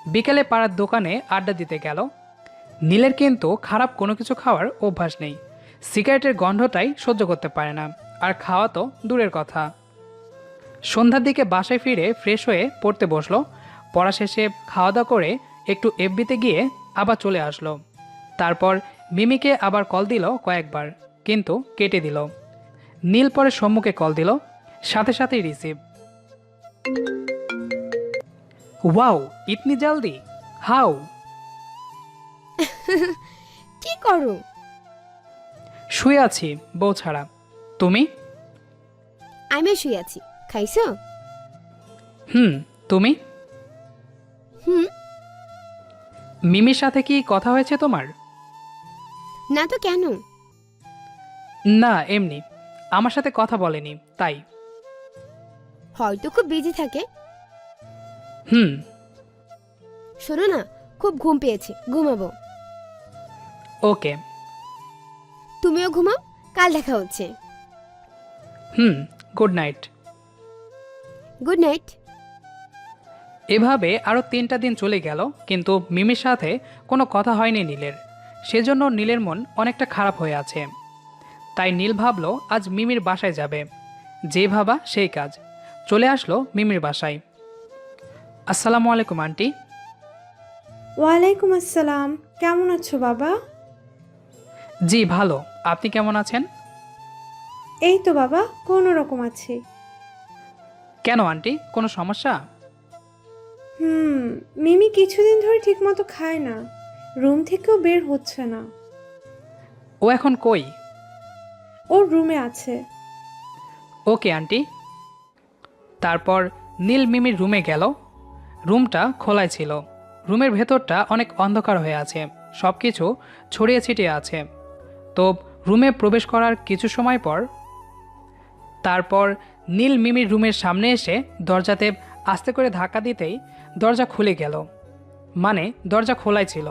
বিকেলে পাড়ার দোকানে আড্ডা দিতে গেল। নীলের কিন্তু খারাপ কোনো কিছু খাওয়ার অভ্যাস নেই। সিগারেটের গন্ধটাই সহ্য করতে পারে না, আর খাওয়া তো দূরের কথা। সন্ধ্যার দিকে বাসায় ফিরে ফ্রেশ হয়ে পড়তে বসলো। পড়া শেষে খাওয়া দাওয়া করে একটু এফবিতে গিয়ে আবার চলে আসলো। তারপর মিমিকে আবার কল দিল কয়েকবার, কিন্তু কেটে দিল। নীল পরে সম্মুখে কল দিল, সাথে সাথেই রিসিভ। ওয়াও, ইতনি জলদি, হাউ? কি করো? শুয়ে আছি বউ ছাড়া। তুমি? আমিও শুয়ে আছি। খাইছো? তুমি? হুম। মিমির সাথে কি কথা হয়েছে তোমার? না তো, কেন? না, এমনি। আমার সাথে কথা বলেনি, তাই। হয়তো খুব বিজি থাকে। হুম। শোনো না, খুব ঘুম পেয়েছে, ঘুমাবো। ওকে। তুমিও ঘুমাও, কাল দেখা হচ্ছে। Good night. Good night. এভাবে আরও 3টা দিন চলে গেল, কিন্তু মিমির সাথে কোনো কথা হয়নি নীলের। সেজন্য নীলের মন অনেকটা খারাপ হয়ে আছে। তাই নীল ভাবলো আজ মিমির বাসায় যাবে। যে ভাবা সেই কাজ। চলে আসলো মিমির বাসায়। আসসালামু আলাইকুম আন্টি। ওয়ালাইকুম আসসালাম। কেমন আছো বাবা? জি ভালো, আপনি কেমন আছেন? এই তো বাবা, কোনো রকম আছি। কেন আন্টি, কোনো সমস্যা? মিমি কিছুদিন ধরে ঠিকমতো খায় না, রুম থেকেও বের হচ্ছে না। ও এখন কই? ওর রুমে আছে। Okay aunty. তারপর নীল মিমির রুমে গেল। রুমটা খোলাই ছিল। রুমের ভেতরটা অনেক অন্ধকার হয়ে আছে, সব কিছু ছড়িয়ে ছিটিয়ে আছে। তো রুমে প্রবেশ করার কিছু সময় পর তারপর নীল মিমির রুমের সামনে এসে দরজাতে আস্তে করে ধাক্কা দিতেই দরজা খুলে গেল। মানে দরজা খোলাই ছিল,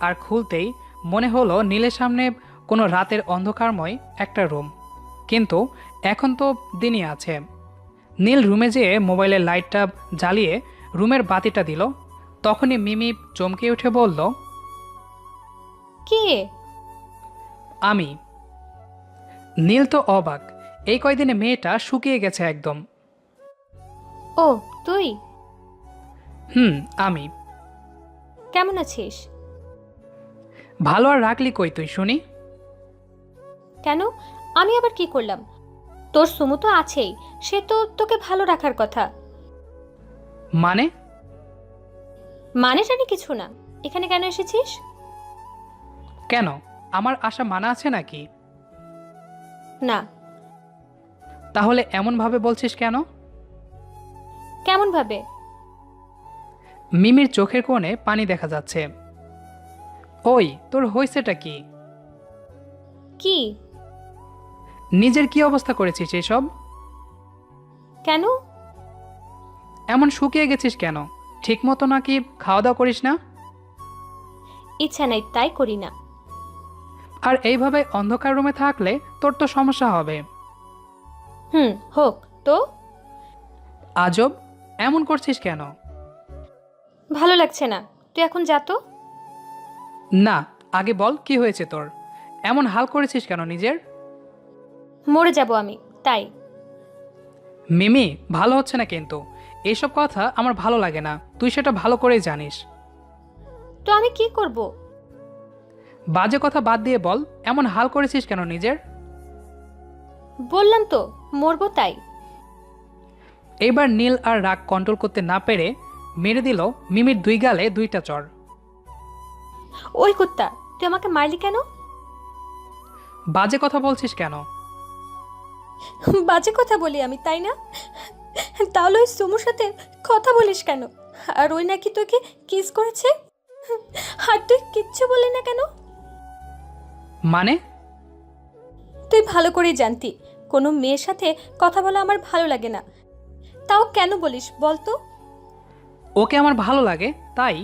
আর খুলতেই মনে হলো নীলের সামনে কোনো রাতের অন্ধকারময় একটা রুম। কিন্তু এখন তো দিনই আছে। নীল রুমে যেয়ে মোবাইলের লাইটটা জ্বালিয়ে রুমের বাতিটা দিল। তখনই মিমি চমকে উঠে বলল, কে? আমি। নীল তো অবাক। এই কয়দিনে মেয়েটা শুকিয়ে গেছে একদম। ও তুই? আমি। কেমন আছিস? ভালো আর রাখলি কই তুই শুনি? কেন, আমি আবার কি করলাম? তোর সুমু তো আছেই, সে তো তোকে ভালো রাখার কথা। মানে? মানে জানি কিছু না। এখানে কেন এসেছিস? কেন, আমার আশা মানা আছে নাকি? না। তাহলে এমনভাবে বলছিস কেন? কেমন ভাবে? মিমির চোখের কোণে পানি দেখা যাচ্ছে। ওই তোর হয়েছেটা কি? কি? নিজের কি অবস্থা করেছিস এসব? কেন? এমন শুকিয়ে গেছিস কেন? ঠিক মতো নাকি খাওয়া দাওয়া করিস না? ইচ্ছা নাই তাই করি না। আর এইভাবে অন্ধকার রুমে থাকলে তোর তো সমস্যা হবে। হোক তো। আজব, এমন করছিস কেন? ভালো লাগছে না, তুই এখন যা তো। না, আগে বল কি হয়েছে তোর? এমন হাল করেছিস কেন নিজের? মরে যাব আমি, তাই। মিমি, ভালো হচ্ছে না কিন্তু। এইসব কথা আমার ভালো লাগে না, তুই সেটা ভালো করেই জানিস। তো আমি কি করব? বাজে কথা বাদ দিয়ে বল, এমন হাল করেছিস কেন নিজের? বললাম তো মরবো তাই। এইবার নীল আর রাগ কন্ট্রোল করতে না পেরে মেরে দিল মিমির 2 গালে 2টা চড়। ওই কুত্তা, তুই আমাকে মারলি কেন? বাজে কথা বলছিস কেন? বাজে কথা বলি আমি, তাই না? তাহলে ওই সুমুর সাথে কথা বলিস কেন? আর ওই নাকি তোকে কিস করেছে, আর তুই কিচ্ছু বললি না কেন? মানে? তুই ভালো করেই জানতি কোনো মেয়ের সাথে কথা বলা আমার ভালো লাগে না, তাও কেন বলিস বলতো? ওকে আমার ভালো লাগে তাই।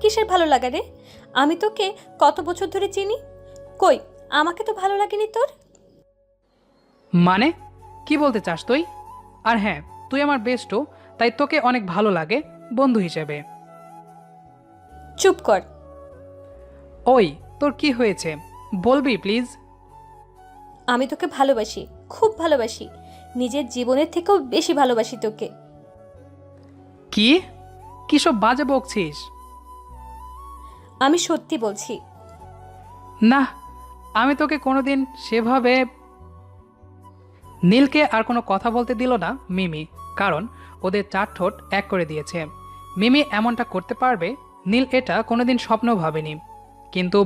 কিসের ভালো লাগা রে? আমি তোকে কত বছর ধরে চিনি, কই আমাকে তো ভালো লাগেনি তোর। মানে কি বলতে চাস তুই? আর হ্যাঁ, তুই আমার বেস্টও, তাই তোকে অনেক ভালো লাগে বন্ধু হিসেবে। চুপ কর। ওই, তোর কি হয়েছে বলবি প্লিজ? আমি তোকে ভালোবাসি, খুব ভালোবাসি, নিজের জীবনের থেকেও বেশি ভালোবাসি তোকে। কি কি সব বাজে বকছিস? আমি সত্যি বলছি। না, আমি তোকে কোনোদিন সেভাবে। নীলকে আর কোনো কথা বলতে দিল না মিমি, কারণ ওদের 4 ঠোঁট এক করে দিয়েছে। মিমি এমনটা করতে পারবে নীল এটা কোনোদিন স্বপ্নেও ভাবেনি। কিন্তু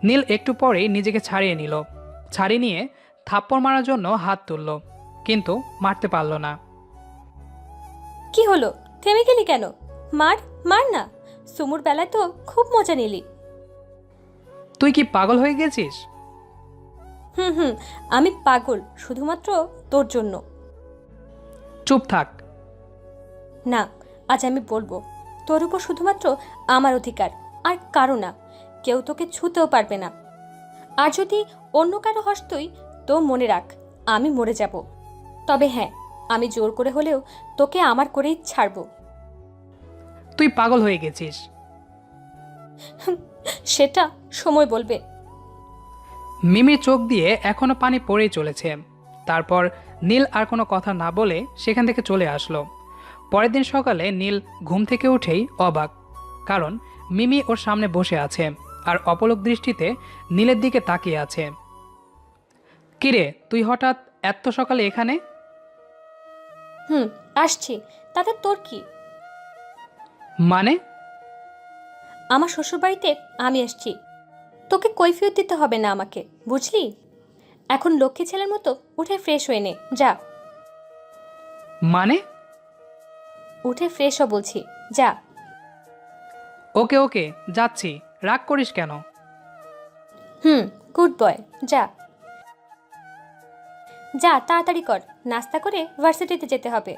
নীল একটু পরেই নিজেকে ছাড়িয়ে নিল। ছাড়িয়ে নিয়ে থাপ্পড় মারার জন্য হাত তুলল, কিন্তু মারতে পারল না। কি হলো, থেমে গেলি কেন? মার মার না, সুমুর বেলায় তো খুব মজা নিলি। তুই কি পাগল হয়ে গেছিস? হুম, আমি পাগল শুধুমাত্র তোর জন্য। চুপ থাক। না, আজ আমি বলবো, তোর উপর শুধুমাত্র আমার অধিকার, আর কারো না। কেউ তোকে ছুতেও পারবে না। আর যদি অন্য কারো হস তুই, তো মনে রাখ আমি মরে যাব। তবে হ্যাঁ, আমি জোর করে হলেও তোকে আমার করেই ছাড়বো। তুই পাগল হয়ে গেছিস। সেটা সময় বলবে। মিমির চোখ দিয়ে এখনো পানি পড়েই চলেছে। তারপর নীল আর কোনো কথা না বলে সেখান থেকে চলে আসলো। পরের দিন সকালে নীল ঘুম থেকে উঠেই অবাক, কারণ মিমি ওর সামনে বসে আছে আর অপলক দৃষ্টিতে নীলের দিকে তাকিয়ে আছে। কিরে, তুই হঠাৎ এত সকালে এখানে? আসছি, তাতে তোর কি? মানে? আমার শ্বশুরবাড়িতে আমি আসছি, তোকে কৈফিয়ত দিতে হবে না আমাকে, বুঝলি? এখন লক্ষ্মী ছেলের মতো উঠে ফ্রেশ হয়ে নে, যা। মানে? উঠে ফ্রেশ হ বলছি, যা। ওকে ওকে, যাচ্ছি, রাগ করিস কেন? গুড বয়, যা যা, তাড়াতাড়ি কর, নাস্তা করে ভার্সিটিতে যেতে হবে।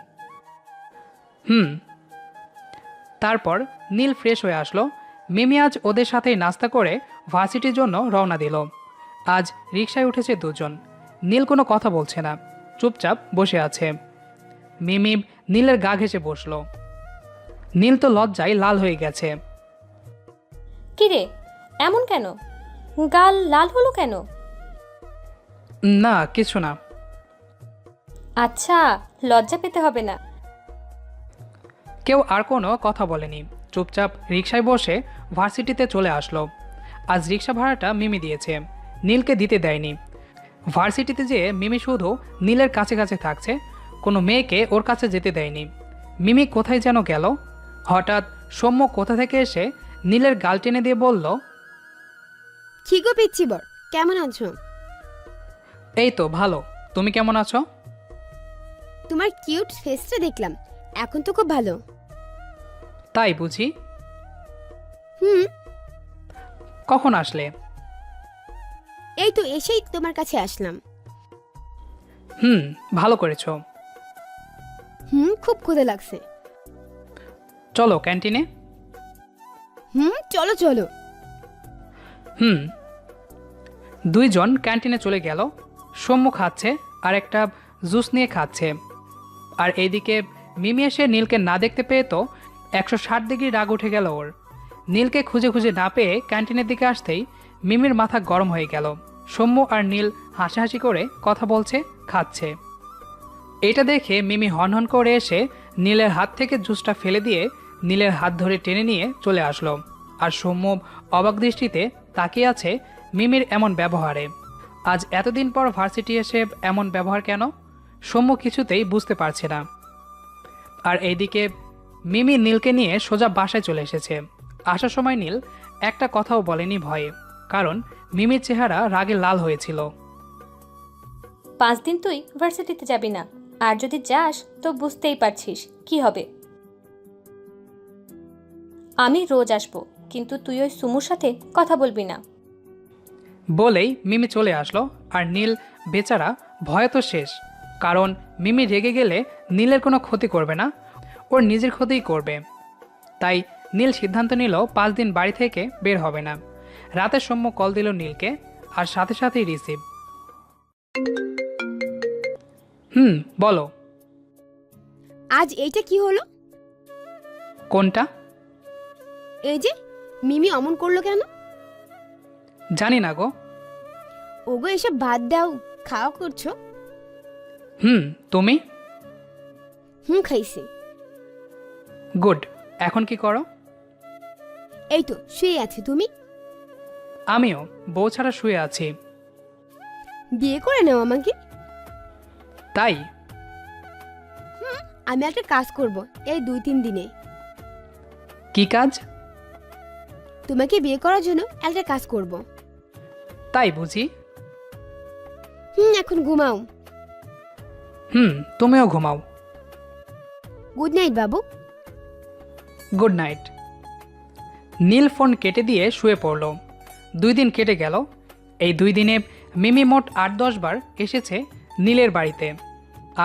তারপর নীল ফ্রেশ হয়ে আসলো। মিমি আজ ওদের সাথেই নাস্তা করে ভার্সিটির জন্য রওনা দিল। আজ রিকশায় উঠেছে দুজন। নীল কোনো কথা বলছে না, চুপচাপ বসে আছে। মিমি নীলের গা ঘেঁষে বসলো। নীল তো লজ্জায় লাল হয়ে গেছে। কিরে, এমন কেন? গাল লাল হলো কেন? না, কিছু না। আচ্ছা, লজ্জা পেতে হবে না। কেউ আর কোনো কথা বলেনি, চুপচাপ রিকশায় বসে ভার্সিটিতে চলে আসলো। আজ রিকশা ভাড়াটা মিমি দিয়েছে, নীলকে দিতে দেয়নি। ভার্সিটিতে যেয়ে মিমি শুধু নীলের কাছে কাছে থাকছে, কোনো মেয়েকে ওর কাছে যেতে দেয়নি। মিমি কোথায় যেন গেল। হঠাৎ সৌম্য কোথা থেকে এসে নীলের গাল টেনে দিয়ে বলল, কি গো পিচ্ছি বর, কেমন আছো? এই তো ভালো, তুমি কেমন আছো? তোমার কিউট ফেসটা দেখলাম, এখন তো খুব ভালো। তাই বুঝি? হুম। কখন আসলে? এই তো এসেই তোমার কাছে আসলাম। ভালো করেছো। খুব ক্ষুধা লাগছে। চলো ক্যান্টিনে। চলো চলো। দুইজন ক্যান্টিনে চলে গেল। সৌম্য খাচ্ছে আর একটা জুস নিয়ে খাচ্ছে। আর এইদিকে মিমি এসে নীলকে না দেখতে পেয়ে তো 160 ডিগ্রি রাগ উঠে গেল ওর। নীলকে খুঁজে খুঁজে না পেয়ে ক্যান্টিনের দিকে আসতেই মিমির মাথা গরম হয়ে গেল। সৌম্য আর নীল হাসাহাসি করে কথা বলছে, খাচ্ছে। এটা দেখে মিমি হনহন করে এসে নীলের হাত থেকে জুসটা ফেলে দিয়ে নীলের হাত ধরে টেনে নিয়ে চলে আসলো। আর সৌম্য অবাক দৃষ্টিতে তাকিয়ে আছে মিমির এমন ব্যবহারে। আজ এতদিন পর ভার্সিটি এসে এমন ব্যবহার কেন, সৌম্য কিছুতেই বুঝতে পারছে না। আর এইদিকে মিমি নীলকে নিয়ে সোজা বাসায় চলে এসেছে। আসার সময় নীল একটা কথাও বলেনি ভয়ে, কারণ মিমির চেহারা রাগে লাল হয়েছিল। 5 দিন তুই ভার্সিটিতে যাবি না, আর যদি যাস তো বুঝতেই পারছিস কি হবে। আমি রোজ আসবো, কিন্তু তুই ওই সুমুর সাথে কথা বলবি না। বলেই মিমি চলে আসলো। আর নীল বেচারা ভয় তো শেষ, কারণ মিমি রেগে গেলে নীলের কোনো ক্ষতি করবে না, ওর নিজের ক্ষতিই করবে। তাই নীল সিদ্ধান্ত নিল 5 দিন বাড়ি থেকে বের হবে না। রাতে সৌম্য কল দিল নীলকে, আর সাথে সাথেই রিসিভ। বলো। আজ এইটা কি হলো? কোনটা? এই যে মিমি অমন করলো কেন? জানি না গো। ওগো এসব বাদ দাও, খাওয়া করছো? তুমি? খাইছি। গুড। এখন কি করো? এই তো শুয়ে আছি। তুমি? আমিও বউ ছাড়া শুয়ে আছি। বিয়ে করে নাও আমাকে। তাই? আমি একটা কাজ করব এই 2-3 দিনে। কি কাজ? তোমাকে বিয়ে করার জন্য একটা কাজ করব। তাই বুঝি? এখন ঘুমাও। তুমিও ঘুমাও। গুড নাইট বাবু। Good night. নীল ফোন কেটে দিয়ে শুয়ে পড়ল। 2 দিন কেটে গেল। এই 2 দিনে মিমি মোট 8-10 বার এসেছে নীলের বাড়িতে।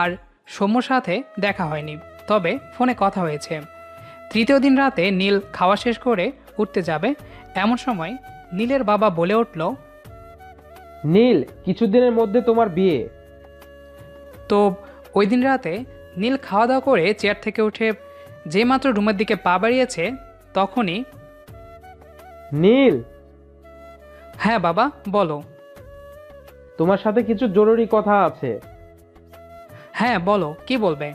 আর সৌম্যর সাথে দেখা হয়নি, তবে ফোনে কথা হয়েছে। 3য় দিন রাতে নীল খাওয়া শেষ করে উঠতে যাবে, এমন সময় নীলের বাবা বলে উঠল, নীল, কিছুদিনের মধ্যে তোমার বিয়ে। তো ওই দিন রাতে নীল খাওয়া দাওয়া করে চেয়ার থেকে উঠে যেমাত্র রুমের দিকে পা বাড়িয়েছে, তখনই, নীল, হ্যাঁ বাবা বলো। তোমার সাথে কিছু জরুরি কথা আছে। হ্যাঁ বলো, কি বলবে?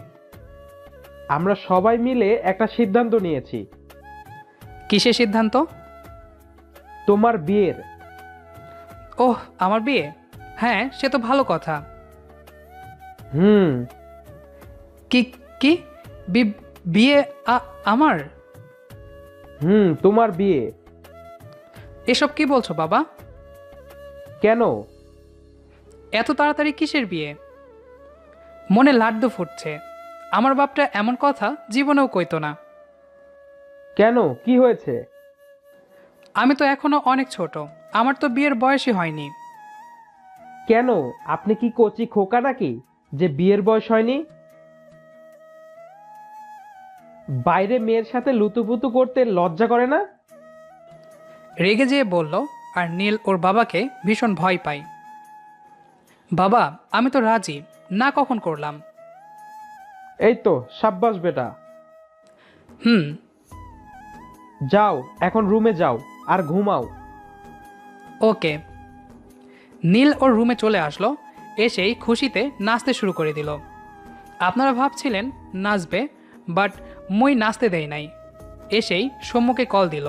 আমরা সবাই মিলে একটা সিদ্ধান্ত নিয়েছি। কিসের সিদ্ধান্ত? তোমার বিয়ের। ওহ, আমার বিয়ে? হ্যাঁ, সে তো ভালো কথা। কি কি বিয়ে? আমার? তোমার বিয়ে। এসব কি বলছো বাবা? কেন? এত তাড়াতাড়ি কিসের বিয়ে? মনে লাড্ডু ফুটছে। আমার বাপটা এমন কথা জীবনেও কইতো না। কেন, কি হয়েছে? আমি তো এখনো অনেক ছোট, আমার তো বিয়ের বয়সই হয়নি। কেন, আপনি কি কচি খোকা নাকি যে বিয়ের বয়স হয়নি? বাইরে মেয়ের সাথে লুতুপুতু করতে লজ্জা করে না? রেগে যেয়ে বলল। আর নীল ওর বাবাকে ভীষণ ভয় পায়। বাবা, আমি তো রাজি, না কখন করলাম। এই তো সাব্বাস বেটা। যাও, এখন রুমে যাও আর ঘুমাও। ওকে। নীল ওর রুমে চলে আসলো, এসেই খুশিতে নাচতে শুরু করে দিল। আপনারা ভাবছিলেন নাচবে, বাট মই নাচতে দেয় নাই। এসেই সৌম্যকে কল দিল।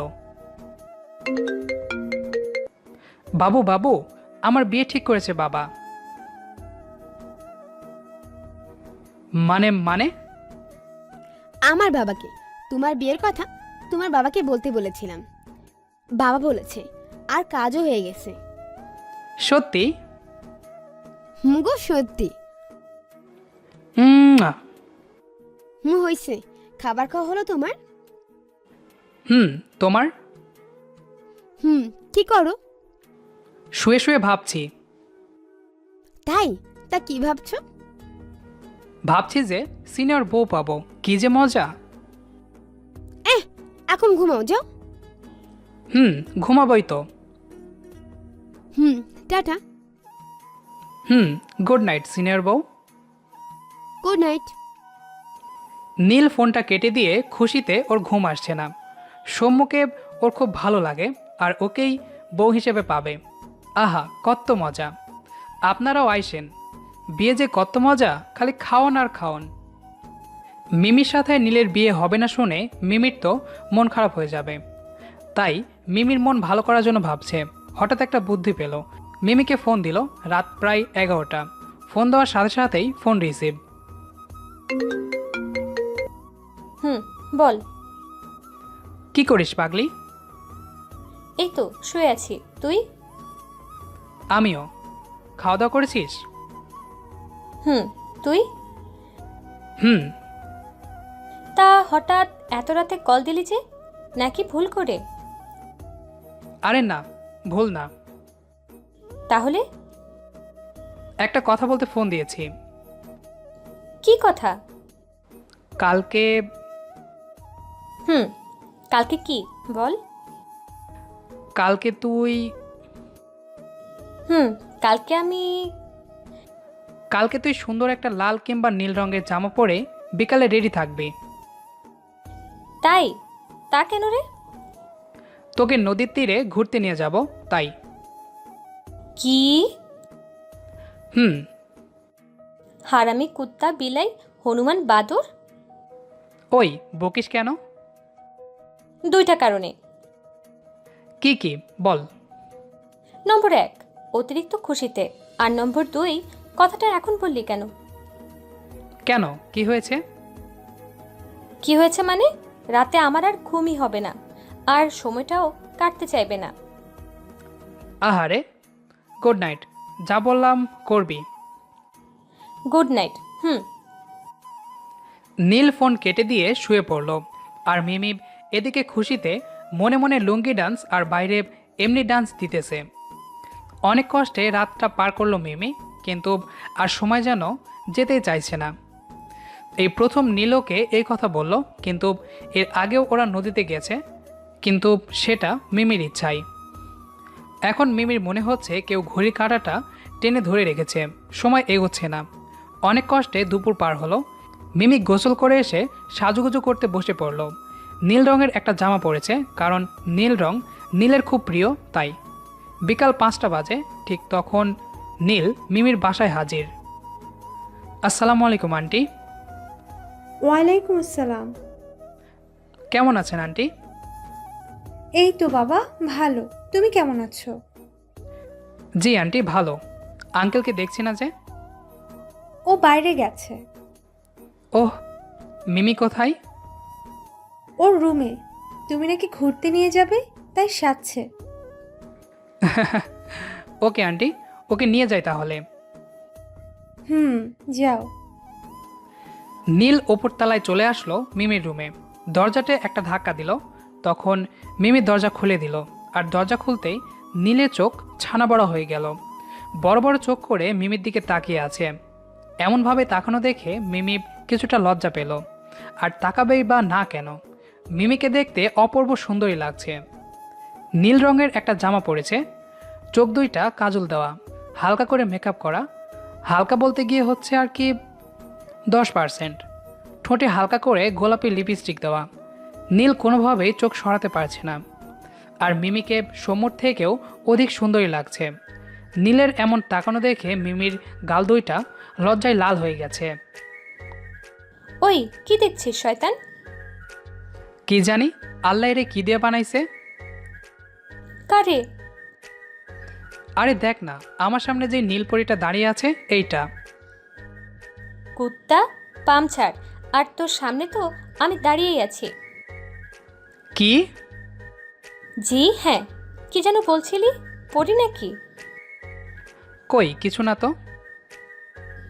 বাবু বাবু, আমার বিয়ে ঠিক করেছে বাবা। মানে মানে আমার বাবাকে তোমার বিয়ের কথা তোমার বাবাকে বলতে বলেছিলাম। বাবা বলেছে আর কাজও হয়ে গেছে। সত্যি? গো সত্যি। হয়েছে। খাবার খাওয়া হলো তোমার? তোমার? কি করো? শুয়ে শুয়ে ভাবছি। তাই? তা কি ভাবছো? ভাবছি যে সিনিয়র বউ পাবো, কি যে মজা। এখন ঘুমাও, যাও। ঘুমাবই তো। টাটা। গুড নাইট সিনিয়র বউ। Good night. নীল ফোনটা কেটে দিয়ে খুশিতে ওর ঘুম আসছে না। সৌম্যকে ওর খুব ভালো লাগে, আর ওকেই বউ হিসেবে পাবে। আহা, কত মজা। আপনারাও আইসেন, বিয়ে যে কত মজা, খালি খাওন আর খাওন। মিমির সাথে নীলের বিয়ে হবে না শুনে মিমির তো মন খারাপ হয়ে যাবে। তাই মিমির মন ভালো করার জন্য ভাবছে। হঠাৎ একটা বুদ্ধি পেল। মিমিকে ফোন দিল। রাত প্রায় 11টা। ফোন দেওয়ার সাথে সাথেই ফোন রিসিভ। হুম, বল। কি করিস পাগলি? এই তো শুয়ে আছি, তুই? আমিও। খাওয়া দাওয়া করেছিস? হুম, তুই? হুম। তা হঠাৎ এত রাতে কল দিলি যে, নাকি ভুল করে? আরে না, ভুল না। তাহলে একটা কথা বলতে ফোন দিয়েছি। কি কথা? কালকে হুম, কালকে কি বল? কালকে তুই হুম, কালকে আমি কালকে তুই সুন্দর একটা লাল কিংবা নীল রঙের জামা পরে বিকালে রেডি থাকবি। তাই? তা কেন রে? তোকে নদীর তীরে ঘুরতে নিয়ে যাব, তাই। কি? হুম। হারামি কুত্তা বিলাই হনুমান বাদর? ওই বকিস কেন? দুইটা কারণে। কি কি বল। নম্বর 1, অতিরিক্ত খুশিতে। আর নম্বর 2, কথাটা এখন বললি কেন? কেন, কি হয়েছে? কি হয়েছে মানে? রাতে আমার আর ঘুমই হবে না, আর সময়টাও কাটতে চাইবে না। আহারে, গুড নাইট। যা বললাম করবি। Good night. হুম। নীল ফোন কেটে দিয়ে শুয়ে পড়ল। আর মিমি এদিকে খুশিতে মনে মনে লুঙ্গি ডান্স আর বাইরে এমনি ডান্স দিতেছে। অনেক কষ্টে রাতটা পার করলো মিমি, কিন্তু আর সময় যেন যেতেই চাইছে না। এই প্রথম নীলকে এই কথা বলল, কিন্তু এর আগেও ওরা নদীতে গেছে, কিন্তু সেটা মিমির ইচ্ছাই। এখন মিমির মনে হচ্ছে কেউ ঘড়ি কাঁটাটা টেনে ধরে রেখেছে, সময় এগোচ্ছে না। অনেক কষ্টে দুপুর পার হলো। মিমি গোসল করে এসে সাজুগুজু করতে বসে পড়ল। নীল রঙের একটা জামা পরেছে, কারণ নীল রং নীলের খুব প্রিয়, তাই। বিকাল 5টা বাজে। ঠিক তখন নীল মিমির বাসায় হাজির। আসসালামু আলাইকুম আন্টি। ওয়ালাইকুম আসসালাম। কেমন আছেন আন্টি? এই তো বাবা, ভালো। তুমি কেমন আছো? জি আন্টি, ভালো। আঙ্কেলকে দেখছি না যে। ও বাইরে গেছে। ওহ, মিমি কোথায়? ওর রুমে। তুমি নাকি ঘুরতে নিয়ে যাবে, তাই সাজছে। ওকে আন্টি, ওকে নিয়ে যাই তাহলে। যাও। নীল ওপরতলায় চলে আসলো মিমির রুমে। দরজাতে একটা ধাক্কা দিল। তখন মিমি দরজা খুলে দিল। আর দরজা খুলতেই নীলের চোখ ছানা বড় হয়ে গেল। বড় বড় চোখ করে মিমির দিকে তাকিয়ে আছে। এমনভাবে তাকানো দেখে মিমি কিছুটা লজ্জা পেল। আর তাকাবেই বা না কেন, মিমিকে দেখতে অপূর্ব সুন্দরী লাগছে। নীল রঙের একটা জামা পরেছে, চোখ দুইটা কাজল দেওয়া, হালকা করে মেকআপ করা। হালকা বলতে গিয়ে হচ্ছে আর কি 10%। ঠোঁটে হালকা করে গোলাপি লিপস্টিক দেওয়া। নীল কোনোভাবেই চোখ সরাতে পারছে না। আর মিমিকে সমুর থেকেও অধিক সুন্দরী লাগছে। নীলের এমন তাকানো দেখে মিমির গাল দুইটা লজ্জায় লাল হয়ে গেছে। ওই কি দেখছিস শয়তান? কি জানি আল্লাহ এরে কি দিয়ে বানাইছে। কারে? আরে দেখ না, আমার সামনে যে নীল পরীটা দাঁড়িয়ে আছে, এইটা। কুত্তা, পাম ছাড়। আর তোর সামনে তো আমি দাঁড়িয়েই আছি। কি? জি হ্যাঁ, কি যেন বলছিলি? পড়ি নাকি? কই কিছু না তো।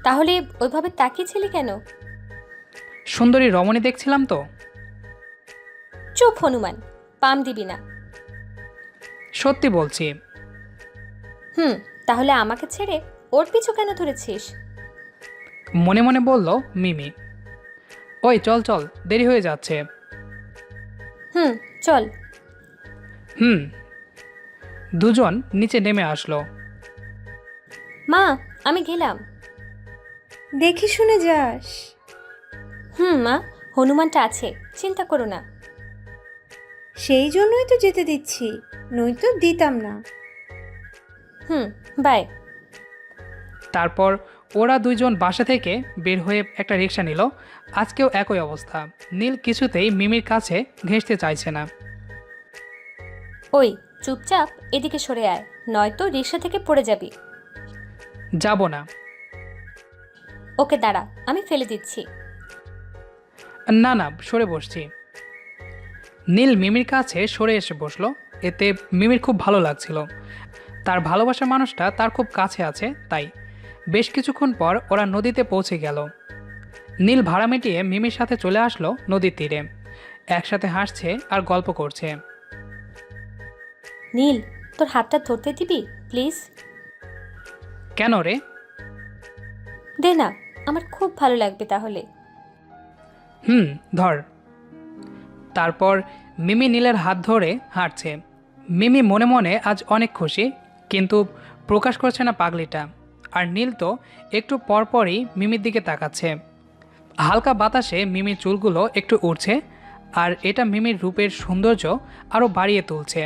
তাহলে ওইভাবে তাকিয়েছিলি কেন? সুন্দরী রমণী দেখছিলাম তো। চুপ হনুমান, পাম দিবি না। সত্যি বলছি। তাহলে আমাকে ছেড়ে ওর পিছু কেন ধরেছিস? মনে মনে বলল মিমি। ওই চল চল, দেরি হয়ে যাচ্ছে। চল। দুজন নিচে নেমে আসলো। মা, আমি গেলাম। দেখে শুনে যাস। মা, হনুমানটা আছে, চিন্তা করো না। সেই জন্যই তো যেতে দিচ্ছি, নয়তো দিতাম না। বাই। তারপর ওরা দুইজন বাসা থেকে বের হয়ে একটা রিক্সা নিল। আজকেও একই অবস্থা। নীল কিছুতেই মিমির কাছে ঘেঁষতে চাইছে না। ওই চুপচাপ এদিকে সরে আয়, নয়তো রিক্সা থেকে পড়ে যাবি। যাব না। ওকে দাঁড়া, আমি ফেলে দিচ্ছি। না না, সরে বসছি। নীল মিমির কাছে সরে এসে বসলো। এতে মিমির খুব ভালো লাগছিল। তার ভালোবাসার মানুষটা তার খুব কাছে আছে, তাই। বেশ কিছুক্ষণ পর ওরা নদীতে পৌঁছে গেল। নীল ভাড়া মিটিয়ে মিমির সাথে চলে আসলো নদীর তীরে। একসাথে হাসছে আর গল্প করছে। নীল, তোর হাতটা ধরতে দিবি প্লিজ? কেন রে? দে না, আমার খুব ভালো লাগবে তাহলে। ধর। তারপর মিমি নীলের হাত ধরে হাঁটছে। মিমি মনে মনে আজ অনেক খুশি, কিন্তু প্রকাশ করছে না পাগলিটা। আর নীল তো একটু পরপরই মিমির দিকে তাকাচ্ছে। হালকা বাতাসে মিমির চুলগুলো একটু উড়ছে, আর এটা মিমির রূপের সৌন্দর্য আরও বাড়িয়ে তুলছে।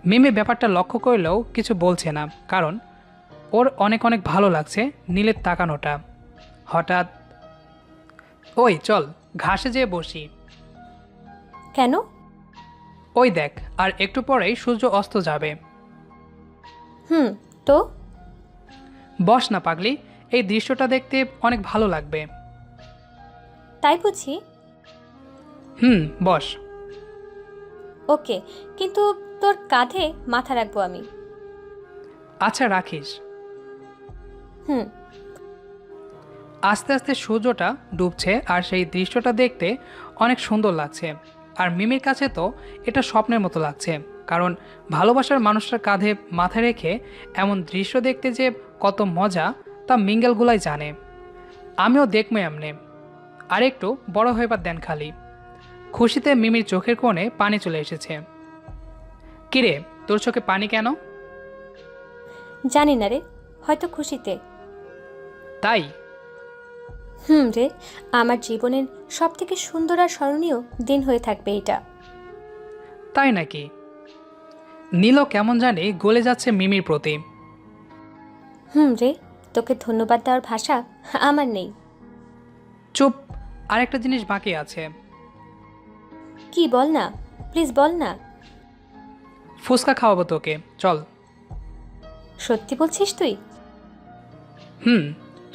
মিমি ব্যাপারটা লক্ষ্য করলেও কিছু বলছে না, কারণ ওর অনেক অনেক ভালো লাগছে নীলের তাকানোটা। হঠাৎ, ওই চল ঘাসে যেয়ে বসি। কেন? ওই দেখ, আর একটু পরেই সূর্য অস্ত যাবে। তো বস না পাগলি, এই দৃশ্যটা দেখতে অনেক ভালো লাগবে। তাই বুঝি? বস। ওকে, কিন্তু তোর কাঁধে মাথা রাখবো আমি। আচ্ছা, রাখিস। হুম। আস্তে আস্তে সূর্যটা ডুবছে, আর সেই দৃশ্যটা দেখতে অনেক সুন্দর লাগছে। আর মিমির কাছে তো এটা স্বপ্নের মতো লাগছে, কারণ ভালোবাসার মানুষটার কাঁধে মাথা রেখে এমন দৃশ্য দেখতে যে কত মজা, তা মিঙ্গেলগুলাই জানে। আমিও দেখবো এমনে। আর একটু বড় হইবার দেন খালি। খুশিতে মিমির চোখের কোণে পানি চলে এসেছে। কিরে, তোর চোখে পানি কেন? জানি না রে, হয়তো খুশিতে। তাই? রে, আমার জীবনের সব থেকে সুন্দর আর স্মরণীয় দিন হয়ে থাকবে এটা। তাই নাকি? নীলও কেমন জানি গলে যাচ্ছে মিমির প্রতি। রে, তোকে ধন্যবাদ দেওয়ার ভাষা আমার নেই। চুপ, আরেকটা জিনিস বাকি আছে। কি, বল না, প্লিজ বল না। ফুচকা খাওয়াবো তোকে, চল। সত্যি বলছিস তুই?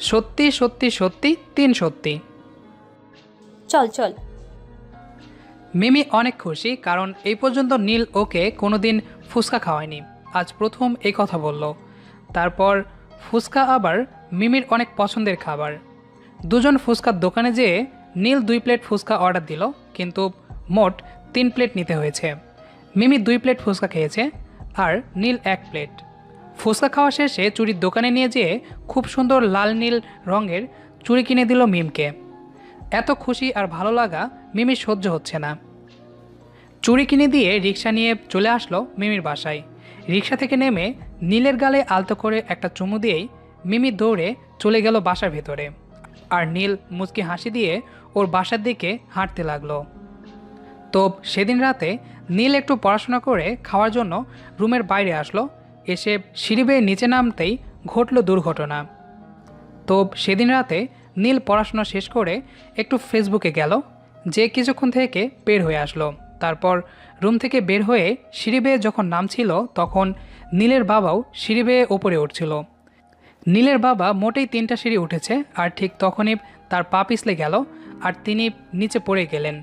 সত্যি সত্যি সত্যি, 3 সত্যি। চল চল। মিমি অনেক খুশি, কারণ এই পর্যন্ত নীল ওকে কোনোদিন ফুচকা খাওয়ায়নি। আজ প্রথম এই কথা বলল। তারপর ফুচকা আবার মিমির অনেক পছন্দের খাবার। দুজন ফুচকার দোকানে যেয়ে নীল 2 প্লেট ফুচকা অর্ডার দিল, কিন্তু মোট 3 প্লেট নিতে হয়েছে। মিমি 2 প্লেট ফুচকা খেয়েছে, আর নীল 1 প্লেট। ফুচকা খাওয়া শেষে চুড়ির দোকানে নিয়ে যেয়ে খুব সুন্দর লাল নীল রঙের চুড়ি কিনে দিল মিমকে। এত খুশি আর ভালো লাগা মিমির সহ্য হচ্ছে না। চুড়ি কিনে দিয়ে রিক্সা নিয়ে চলে আসলো মিমির বাসায়। রিক্সা থেকে নেমে নীলের গালে আলতো করে একটা চুমু দিয়েই মিমি দৌড়ে চলে গেল বাসার ভেতরে। আর নীল মুচকি হাসি দিয়ে ওর বাসার দিকে হাঁটতে লাগলো। তো সেদিন রাতে নীল একটু পড়াশোনা করে খাওয়ার জন্য রুমের বাইরে আসলো। এসে সিঁড়ি বেয়ে নিচে নামতেই ঘটল দুর্ঘটনা। তো সেদিন রাতে নীল পড়াশোনা শেষ করে একটু ফেসবুকে গেল, যে কিছুক্ষণ থেকে বের হয়ে আসলো। তারপর রুম থেকে বের হয়ে সিঁড়ি বেয়ে যখন নামছিল, তখন নীলের বাবাও সিঁড়ি বেয়ে ওপরে উঠছিল। নীলের বাবা মোটেই 3টা সিঁড়ি উঠেছে, আর ঠিক তখনই তার পা পিছলে গেল, আর তিনি নিচে পড়ে গেলেন।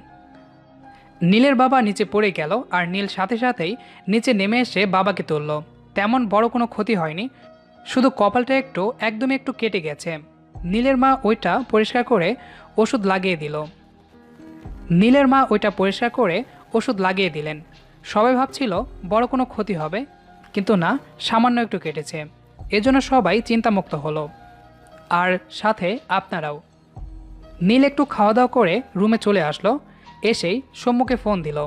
নীলের বাবা নিচে পড়ে গেল, আর নীল সাথে সাথেই নিচে নেমে এসে বাবাকে তুলল। তেমন বড় কোনো ক্ষতি হয়নি, শুধু কপালটা একদমই একটু কেটে গেছে। নীলের মা ওইটা পরিষ্কার করে ওষুধ লাগিয়ে দিলেন। সবাই ভাবছিল বড় কোনো ক্ষতি হবে, কিন্তু না, সামান্য একটু কেটেছে। এজন্য সবাই চিন্তামুক্ত হলো, আর সাথে আপনারাও। নীল একটু খাওয়া দাওয়া করে রুমে চলে আসলো। এসেই সম্মুখে ফোন দিল।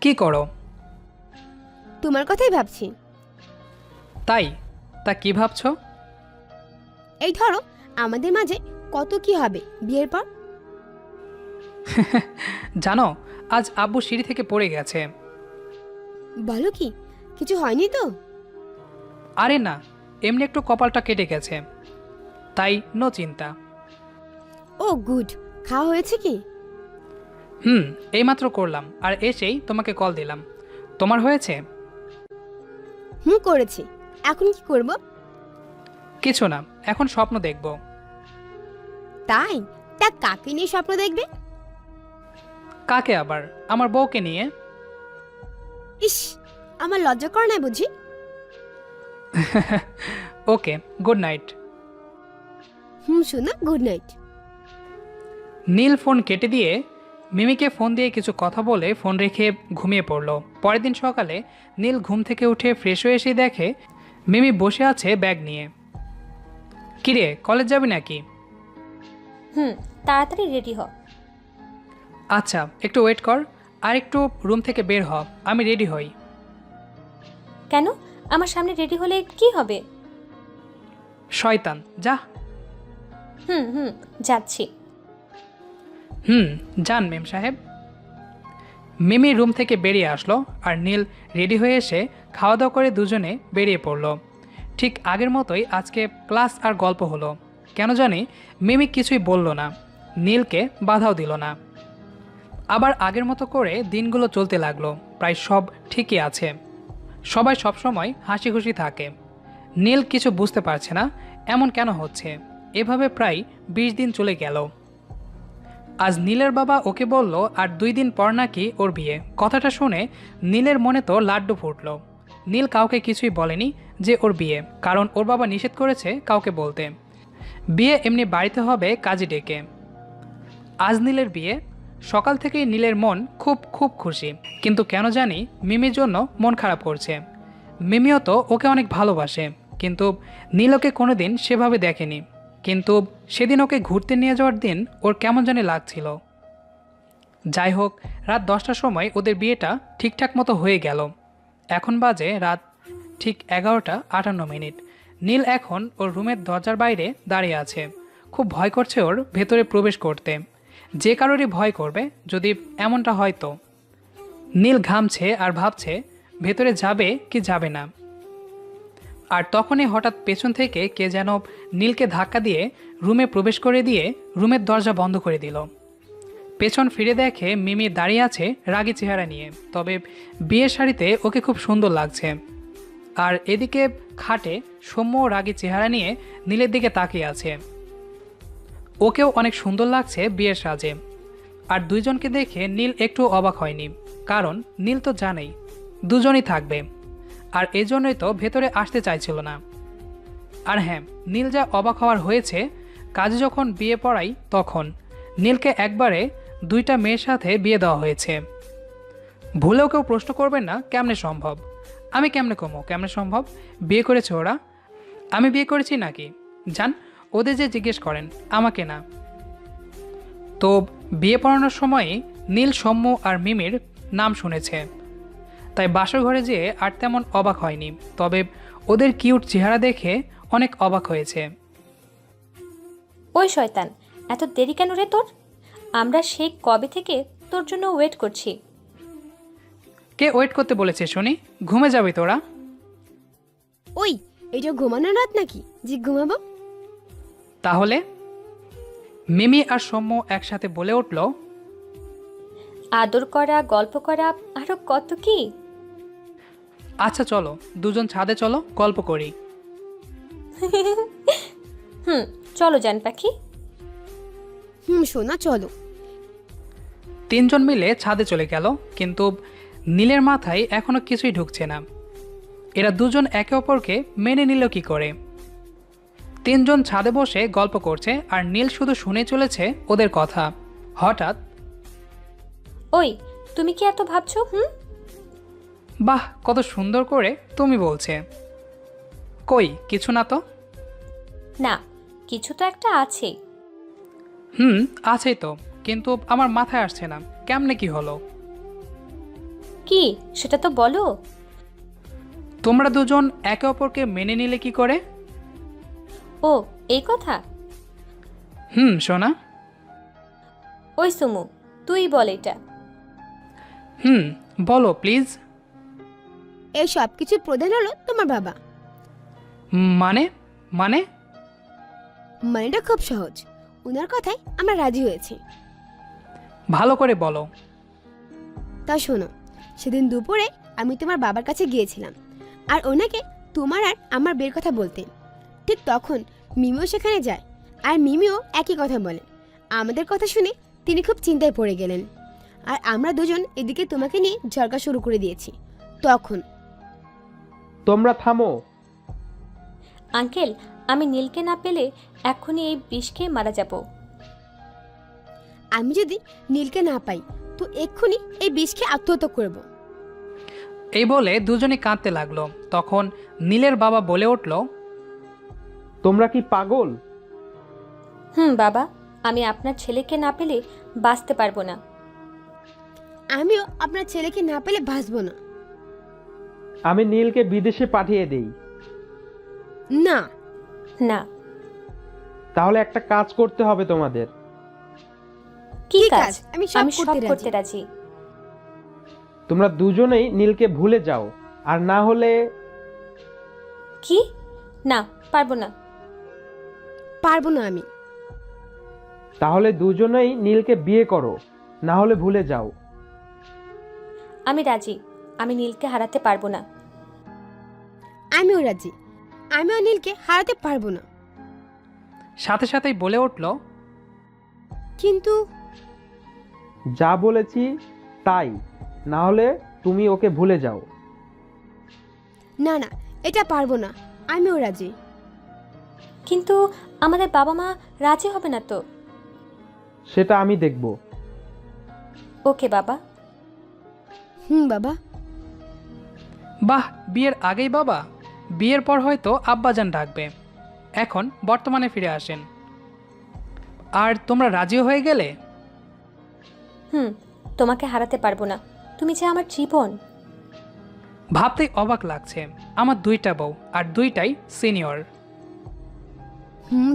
কি করো? তোমার কথাই ভাবছি। তাই? তা কি ভাবছো? এই ধরো, আমাদের মাঝে কত কি হবে বিয়ের পর। জানো, আজ আব্বু সিঁড়ি থেকে পড়ে গেছে। বলো কি, কিছু হয়নি তো? আরে না, এমনি একটু কপালটা কেটে গেছে, তাই নো চিন্তা। ও গুড, খাওয়া হয়েছে কি? এইমাত্র করলাম, আর এসেই তোমাকে কল দিলাম। তোমার হয়েছে? করেছি। এখন কি করব? কিছু না, এখন স্বপ্ন দেখব। তাই? তা কাকে নিয়ে স্বপ্ন দেখবে? কাকে আবার? আমার বউকে নিয়ে। ইস, আমার লজ্জা করে না বুঝি? ওকে, গুড নাইট। শোনা, গুড নাইট। নীল ফোন কেটে দিয়ে মিমিকে ফোন দিয়ে কিছু কথা বলে ফোন রেখে ঘুমিয়ে পড়ল। পরের দিন সকালে নীল ঘুম থেকে উঠে ফ্রেশ হয়ে এসে দেখে মিমি বসে আছে ব্যাগ নিয়ে। কিরে, কলেজ যাবি নাকি? তাড়াতাড়ি রেডি হ। আচ্ছা, একটু ওয়েট কর, আর একটু রুম থেকে বের হ, আমি রেডি হই। কেন? আমার সামনে রেডি হলে কি হবে? শয়তান, যা। যাচ্ছি। যান মেম সাহেব। মিমি রুম থেকে বেরিয়ে আসলো, আর নীল রেডি হয়ে এসে খাওয়া দাওয়া করে দুজনে বেরিয়ে পড়ল। ঠিক আগের মতোই আজকে ক্লাস আর গল্প হলো। কেন জানি মিমি কিছুই বলল না, নীলকে বাধাও দিল না। আবার আগের মতো করে দিনগুলো চলতে লাগলো। প্রায় সব ঠিকই আছে, সবাই সবসময় হাসি খুশি থাকে। নীল কিছু বুঝতে পারছে না এমন কেন হচ্ছে। এভাবে প্রায় 20 দিন চলে গেল। আজ নীলের বাবা ওকে বলল আর 2 দিন পর নাকি ওর বিয়ে। কথাটা শুনে নীলের মনে তো লাড্ডু ফুটল। নীল কাউকে কিছুই বলেনি যে ওর বিয়ে, কারণ ওর বাবা নিষেধ করেছে কাউকে বলতে। বিয়ে এমনি বাড়িতে হবে কাজে ডেকে। আজ নীলের বিয়ে। সকাল থেকেই নীলের মন খুব খুব খুশি, কিন্তু কেন জানি মিমির জন্য মন খারাপ করছে। মিমিও তো ওকে অনেক ভালোবাসে, কিন্তু নীল ওকে কোনোদিন সেভাবে দেখেনি। কিন্তু সেদিন ওকে ঘুরতে নিয়ে যাওয়ার দিন ওর কেমন জানি লাগছিল। যাই হোক, রাত 10টার সময় ওদের বিয়েটা ঠিকঠাক মতো হয়ে গেল। এখন বাজে রাত ঠিক 11:58। নীল এখন ওর রুমের দরজার বাইরে দাঁড়িয়ে আছে। খুব ভয় করছে ওর ভেতরে প্রবেশ করতে। যে কারোরই ভয় করবে যদি এমনটা হয় তো। নীল ঘামছে আর ভাবছে ভেতরে যাবে কি যাবে না। আর তখনই হঠাৎ পেছন থেকে কে যেন নীলকে ধাক্কা দিয়ে রুমে প্রবেশ করে দিয়ে রুমের দরজা বন্ধ করে দিল। পেছন ফিরে দেখে মিমি দাঁড়িয়ে আছে রাগী চেহারা নিয়ে, তবে বিয়ের শাড়িতে ওকে খুব সুন্দর লাগছে। আর এদিকে খাটে সৌম্য রাগী চেহারা নিয়ে নীলের দিকে তাকিয়ে আছে। ওকেও অনেক সুন্দর লাগছে বিয়ের সাজে। আর দুইজনকে দেখে নীল একটু অবাক হয়নি, কারণ নীল তো জানেই দুজনই থাকবে, আর এজন্যই তো ভেতরে আসতে চাইছিল না। আর হ্যাঁ, নীল যা অবাক হওয়ার হয়েছে, কাজে যখন বিয়ে পড়াই তখন নীলকে একবারে 2টা মেয়ের সাথে বিয়ে দেওয়া হয়েছে। ভুলেও কেউ প্রশ্ন করবেন না কেমনে সম্ভব। আমি কেমনে কমো, কেমনে সম্ভব? বিয়ে করেছে ওরা, আমি বিয়ে করেছি নাকি? জান, ওদের যে জিজ্ঞেস করেন, আমাকে না। তো বিয়ে পড়ানোর সময়ই নীল সৌম্য আর মিমির নাম শুনেছে, তাই বাসর ঘরে যেয়ে আর তেমন অবাক হয়নি, তবে ওদের কিউট চেহারা দেখে অনেক অবাক হয়েছে। ওই শয়তান, এত দেরি কেন রে তোর? আমরা সেই কবে থেকে তোর জন্য ওয়েট করছি। কে ওয়েট করতে বলেছে শুনি? ঘুমে যাবি তোরা? ওই, এটা ঘুমানোর রাত নাকি যে ঘুমাবো? তাহলে? মিমি আর সৌম্য একসাথে বলে উঠল, আদর করা, গল্প করা, আরো কত কি। আচ্ছা চলো, দুজন ছাদে চলো, গল্প করি। চলো জান পাখি। শোনা, চলো। 3 জন মিলে ছাদে চলে গেল, কিন্তু নীলের মাথায় এখনো কিছুই ঢুকছে না। এরা দুজন একে অপরকে মেনে নিল কি করে? 3 জন ছাদে বসে গল্প করছে, আর নীল শুধু শুনে চলেছে ওদের কথা। হঠাৎ, ওই, তুমি কি এত ভাবছো? বাহ, কত সুন্দর করে তুমি বলছে। কই, কিছু না তো। না, কিছু তো একটা আছে। আছেই তো, কিন্তু আমার মাথায় আসছে না কেমনে কি হলো। কি সেটা তো বলো। তোমরা দুজন একে অপরকে মেনে নিলে কি করে? ও, এই কথা। সোনা। ওই সুমু, তুই বল এটা। বলো প্লিজ। এই সব কিছু প্রধান হলো তোমার বাবা। মানে মানে মানেটা খুব সহজ, ওনার কথায় আমরা রাজি হয়েছি। ভালো করে বলো। তা শোনো, সেদিন দুপুরে আমি তোমার বাবার কাছে গিয়েছিলাম আর ওনাকে তোমার আর আমার বিয়ের কথা বলতে। ঠিক তখন মিমিও সেখানে যায় আর মিমিও একই কথা বলে। আমাদের কথা শুনে তিনি খুব চিন্তায় পড়ে গেলেন আর আমরা দুজন এদিকে তোমাকে নিয়ে ঝগড়া শুরু করে দিয়েছি। তখন তোমরা থামো। আঙ্কেল, আমি নীলকে না পেলে এখনই এই বিষ খেয়ে মারা যাব। আমি যদি নীলকে না পাই তো এক্ষুনি এই বিষ খেয়ে আত্মহত্যা করব। এই বলে দুজনে কাঁদতে লাগলো। তখন নীলের বাবা বলে উঠল, তোমরা কি পাগল? বাবা, আমি আপনার ছেলেকে না পেলে বাঁচতে পারবো না। আমিও আপনার ছেলেকে না পেলে বাঁচব না। আমি নীলকে বিদেশে পাঠিয়ে দেই। না। না। তাহলে একটা কাজ করতে হবে তোমাদের। কি কি কাজ? কাজ? আমি সব আমি সব করতে করতে রাজি। রাজি। তোমরা দুজনেই নীলকে ভুলে যাও, আর না হলে কি? না, পারবো না। পারবো না আমি। তাহলে দুজনেই নীলকে বিয়ে করো, না হলে ভুলে যাও। আমি রাজি। আমি নীলকে হারাতে পারবো না। আমিও রাজি। আমিও নীলকে হারাতে পারবো না। সাথে সাথেই বলে উঠল, কিন্তু যা বলেছি তাই, না হলে তুমি ওকে ভুলে যাও। না না, এটা পারবো না। আমিও রাজি। কিন্তু আমাদের বাবা মা রাজি হবে না তো। সেটা আমি দেখব। ওকে বাবা। বাবা। বাহ, বিয়ের আগেই বাবা? বিয়ের পর হয়তো আব্বাজান ডাকবে। এখন বর্তমানে ফিরে আসেন। আর তোমরা রাজিও হয়ে গেলে? তোমাকে হারাতে পারবো না। তুমি যে আমার জীবন। ভাবতেই অবাক লাগছে, আমার 2টা বউ আর 2টাই সিনিয়র।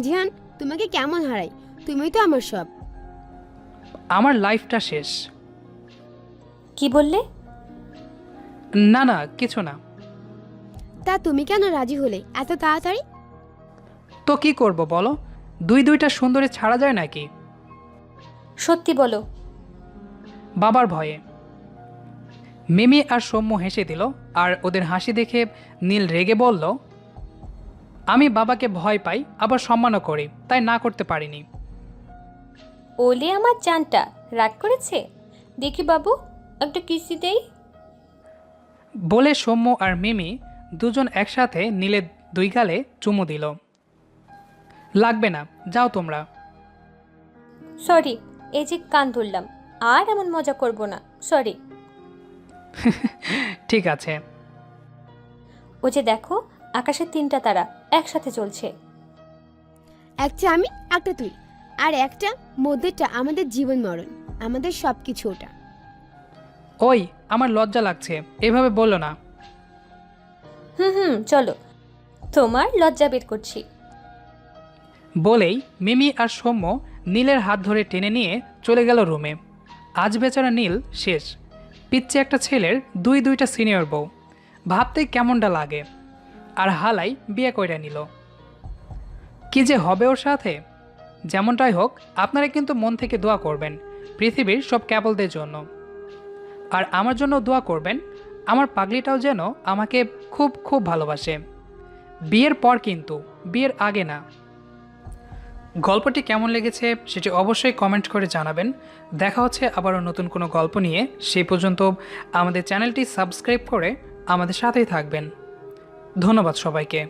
জিয়ান, তোমাকে কেমন হারাই? তুমিই তো আমার সব। আমার লাইফটা শেষ। কি বললে? না না, কিছু না। তা তুমি কেন রাজি হলে এত তাড়াতাড়ি? তো কি করব বলো, 2টা সুন্দরী ছাড়া যায় নাকি? সত্যি বলো। বাবার ভয়ে। মিমি আর সৌম্য হেসে দিল আর ওদের হাসি দেখে নীল রেগে বলল, আমি বাবাকে ভয় পাই আবার সম্মানও করি, তাই না করতে পারিনি। ওলে আমার জানটা রাগ করেছে। দেখি বাবু, একটা কিসি দেই। বলে সৌম্য আর মিমি দুজন একসাথে নীলের 2 গালে চুমু দিল। লাগবে না, যাও তোমরা। সরি, এই যে কান ধরলাম। আর এমন মজা করব না। সরি। ঠিক আছে। ও যে দেখো, আকাশে 3টা তারা একসাথে চলছে। একটা আমি, একটা তুই, আর একটা মধ্যেটা আমাদের জীবন মরণ, আমাদের সব কিছু ওটা। ওই, আমার লজ্জা লাগছে, এভাবে বললো না। চলো, তোমার লজ্জা বের করছি। বলেই মিমি আর সৌম্য নীলের হাত ধরে টেনে নিয়ে চলে গেল রুমে। আজ বেচারা নীল শেষ। পিচ্ছে একটা ছেলের 2টা সিনিয়র বউ, ভাবতেই কেমনটা লাগে। আর হালাই বিয়ে কইরা নিল। কি যে হবে ওর সাথে। যেমনটাই হোক, আপনারা কিন্তু মন থেকে দোয়া করবেন পৃথিবীর সব ক্যাবলদের জন্য। আর আমার জন্য দোয়া করবেন, আমার পাগলিটাও যেন আমাকে খুব খুব ভালোবাসে। বিয়ের পর কিন্তু, বিয়ের আগে না। গল্পটি কেমন লেগেছে সেটি অবশ্যই কমেন্ট করে জানাবেন। দেখা হচ্ছে আবারও নতুন কোনো গল্প নিয়ে। সেই পর্যন্ত আমাদের চ্যানেলটি সাবস্ক্রাইব করে আমাদের সাথেই থাকবেন। ধন্যবাদ সবাইকে।